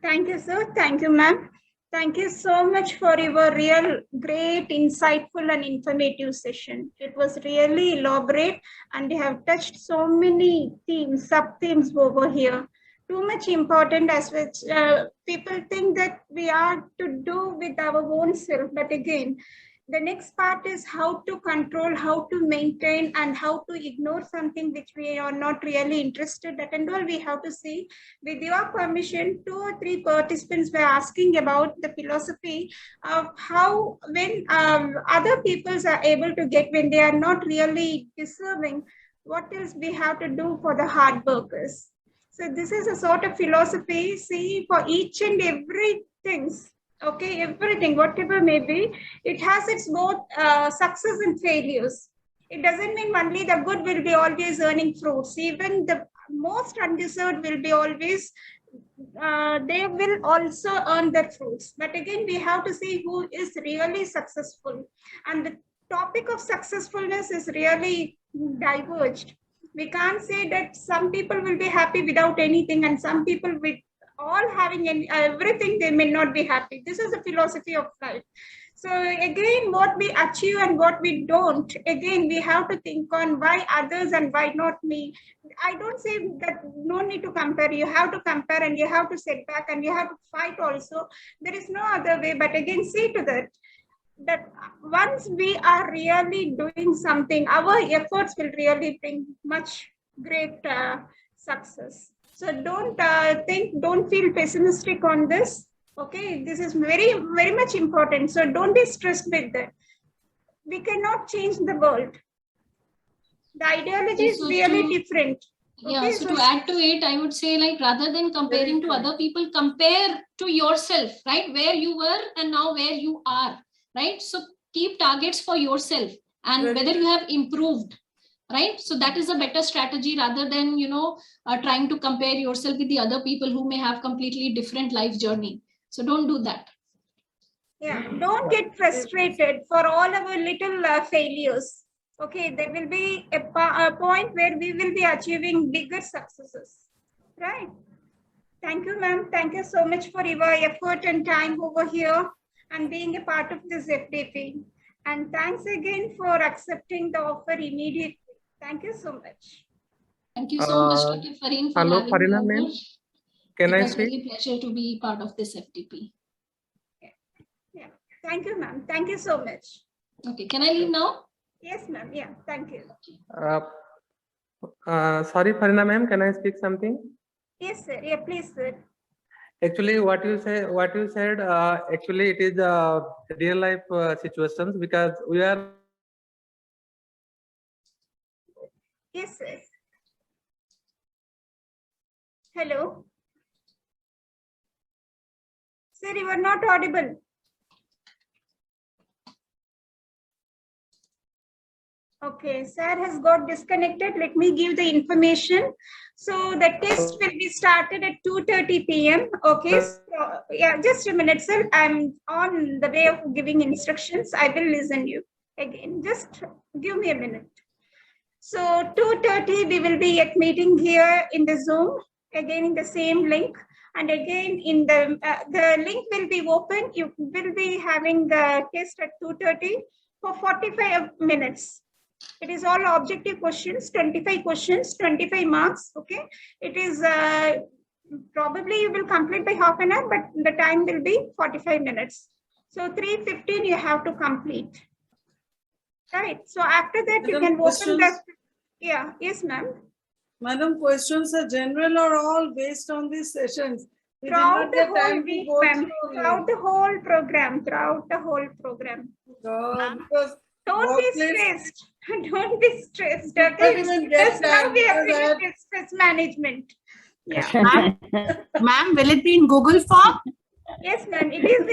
Thank you, sir. Thank you, ma'am. Thank you so much for your real great, insightful and informative session. It was really elaborate and you have touched so many themes, sub-themes over here. Too much important as which people think that we are to do with our own self. But again, the next part is how to control, how to maintain, and how to ignore something which we are not really interested in. And all we have to see. With your permission, 2 or 3 participants were asking about the philosophy of how when other peoples are able to get when they are not really deserving, what else we have to do for the hard workers. So this is a sort of philosophy, see, for each and every things, okay, everything, whatever may be, it has its both success and failures. It doesn't mean only the good will be always earning fruits. Even the most undeserved will be always, they will also earn their fruits. But again, we have to see who is really successful. And the topic of successfulness is really diverged. We can't say that some people will be happy without anything and some people with all having everything, they may not be happy. This is the philosophy of life. So again, what we achieve and what we don't, again, we have to think on why others and why not me. I don't say that no need to compare. You have to compare and you have to sit back and you have to fight also. There is no other way. But again, see to that once we are really doing something, our efforts will really bring much great success. So don't don't feel pessimistic on this. Okay, this is very, very much important. So don't be stressed with that. We cannot change the world. The ideology is really different. Yeah, Okay, so to add to it, I would say, like, rather than comparing to other people, compare to yourself, right? Where you were and now where you are, right? So keep targets for yourself and whether you have improved, right? So that is a better strategy rather than, trying to compare yourself with the other people who may have completely different life journey. So don't do that. Yeah, don't get frustrated for all our little failures. Okay, there will be a point where we will be achieving bigger successes, right? Thank you, ma'am. Thank you so much for your effort and time over here and being a part of this FDP. And thanks again for accepting the offer immediately. Thank you so much. Thank you so much, Dr. Fareen, for hello, having Farina, me ma'am. over. Can it I was speak? really a pleasure to be part of this FDP. Yeah. Thank you, ma'am. Thank you so much. Okay, can I leave now? Yes, ma'am. Yeah, thank you. Sorry, Farina, ma'am, can I speak something? Yes, sir. Yeah, please, sir. Actually, what you said, actually it is real life situations because we are. Yes, sir. Hello. Sir, you are not audible. Okay, sir has got disconnected. Let me give the information. So the test will be started at 2:30 p.m. Okay, so, yeah, just a minute, sir. I'm on the way of giving instructions. I will listen you again. Just give me a minute. So 2:30, we will be at meeting here in the Zoom, again in the same link. And again, in the link will be open. You will be having the test at 2:30 for 45 minutes. It is all objective questions, 25 questions, 25 marks. Okay. It is probably you will complete by half an hour, but the time will be 45 minutes. So 3:15 you have to complete. Right. So after that, you can open the. Yeah. Yes, ma'am. Madam, questions are general or all based on these sessions? Throughout the whole week, ma'am. Throughout the whole program. Throughout the whole program. Because don't be stressed. Don't be stressed. Okay. Just now we have finished stress management. Yeah. Ma'am, will it be in Google form? Yes, ma'am. It is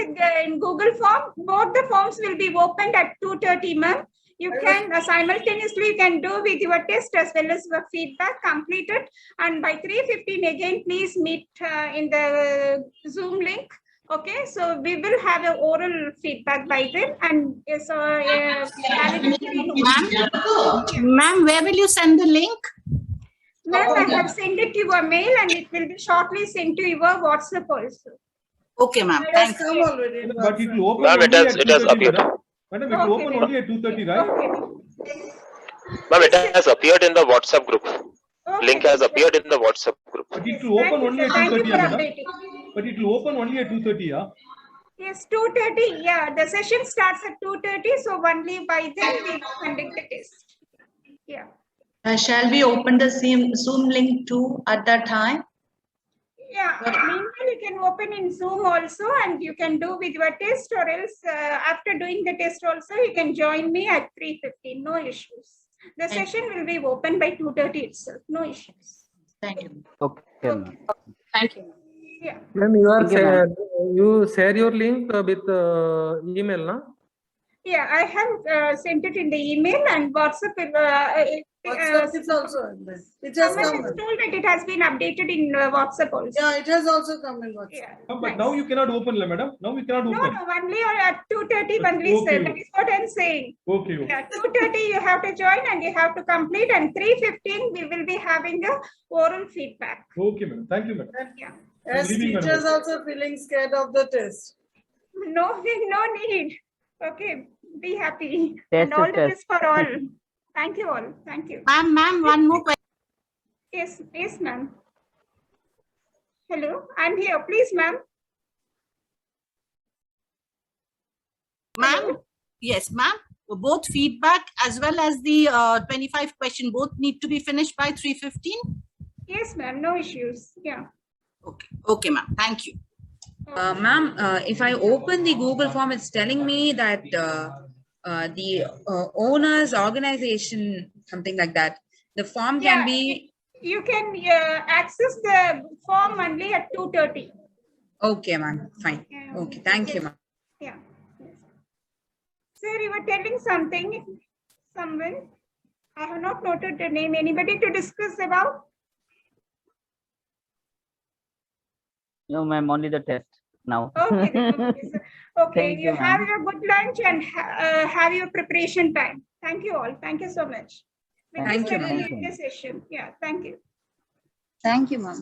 in Google form. Both the forms will be opened at 2:30, ma'am. You can simultaneously you can do with your test as well as your feedback completed. And by 3:15 again, please meet in the Zoom link. Okay, so we will have an oral feedback by then, and so Ma'am, where will you send the link? Ma'am, I have sent it to your mail, and it will be shortly sent to your WhatsApp also. Okay, ma'am. It has Thanks. come already. But it will open Ma'am, only it has at 2:30, appeared. madam. Madam, it will Okay, open then. only at 2:30, right? Okay. Ma'am, it has appeared in the WhatsApp group. Okay. Link has appeared in the WhatsApp group. But it will open only at Thank you 2:30, for madam. updating. But it will open only at 2:30, yeah? Yes, 2:30. Yeah, the session starts at 2:30. So only by then we will conduct the test. Yeah. Shall we open the Zoom link too at that time? Yeah. Meanwhile, you can open in Zoom also, and you can do with your test, or else after doing the test also, you can join me at 3:15. No issues. The session will be open by 2:30 itself. No issues. Thank you. Okay, ma'am. Thank you. Yeah. Ma'am, you are Thank you, ma'am. you share your link with email, na? Yeah, I have sent it in the email, and WhatsApp. WhatsApp is also in there. It has Someone come. has told that it has been updated in WhatsApp also. Yeah, it has also come in WhatsApp. Yeah. But Nice. now you cannot open, madam. Now you cannot No, open. no, only at 2:30, only, Okay. sir. That is what I'm saying. Okay, okay. Yeah, 2:30 you have to join, and you have to complete, and 3:15 we will be having the oral feedback. Okay, madam. Thank you, madam. Yeah. As leaving, madam. teachers also feeling scared of the test. No need. Okay, be happy. Test And all is the test. best for all. Thank you all. Thank you. Ma'am, one more question. Yes, ma'am. Hello, I'm here. Please, ma'am. Ma'am, yes, ma'am. Both feedback as well as the 25 question, both need to be finished by 3:15. Yes, ma'am. No issues. Yeah. Okay, ma'am. Thank you. Ma'am, if I open the Google form, it's telling me that the owner's organization, something like that. The form can Yeah, be. You can access the form only at 2:30. Okay, ma'am. Fine. Yeah. Okay. Thank you, ma'am. Yeah. Yes. Sir, you were telling something. Someone. I have not noted the name. Anybody to discuss about? No, ma'am, only the test now. Okay. Then, okay, sir. Okay. Thank You you, have ma'am. your good lunch and have your preparation time. Thank you all. Thank you so much. With Thank this, you, I will thank end you. the session. Yeah. Thank you. Thank you, ma'am.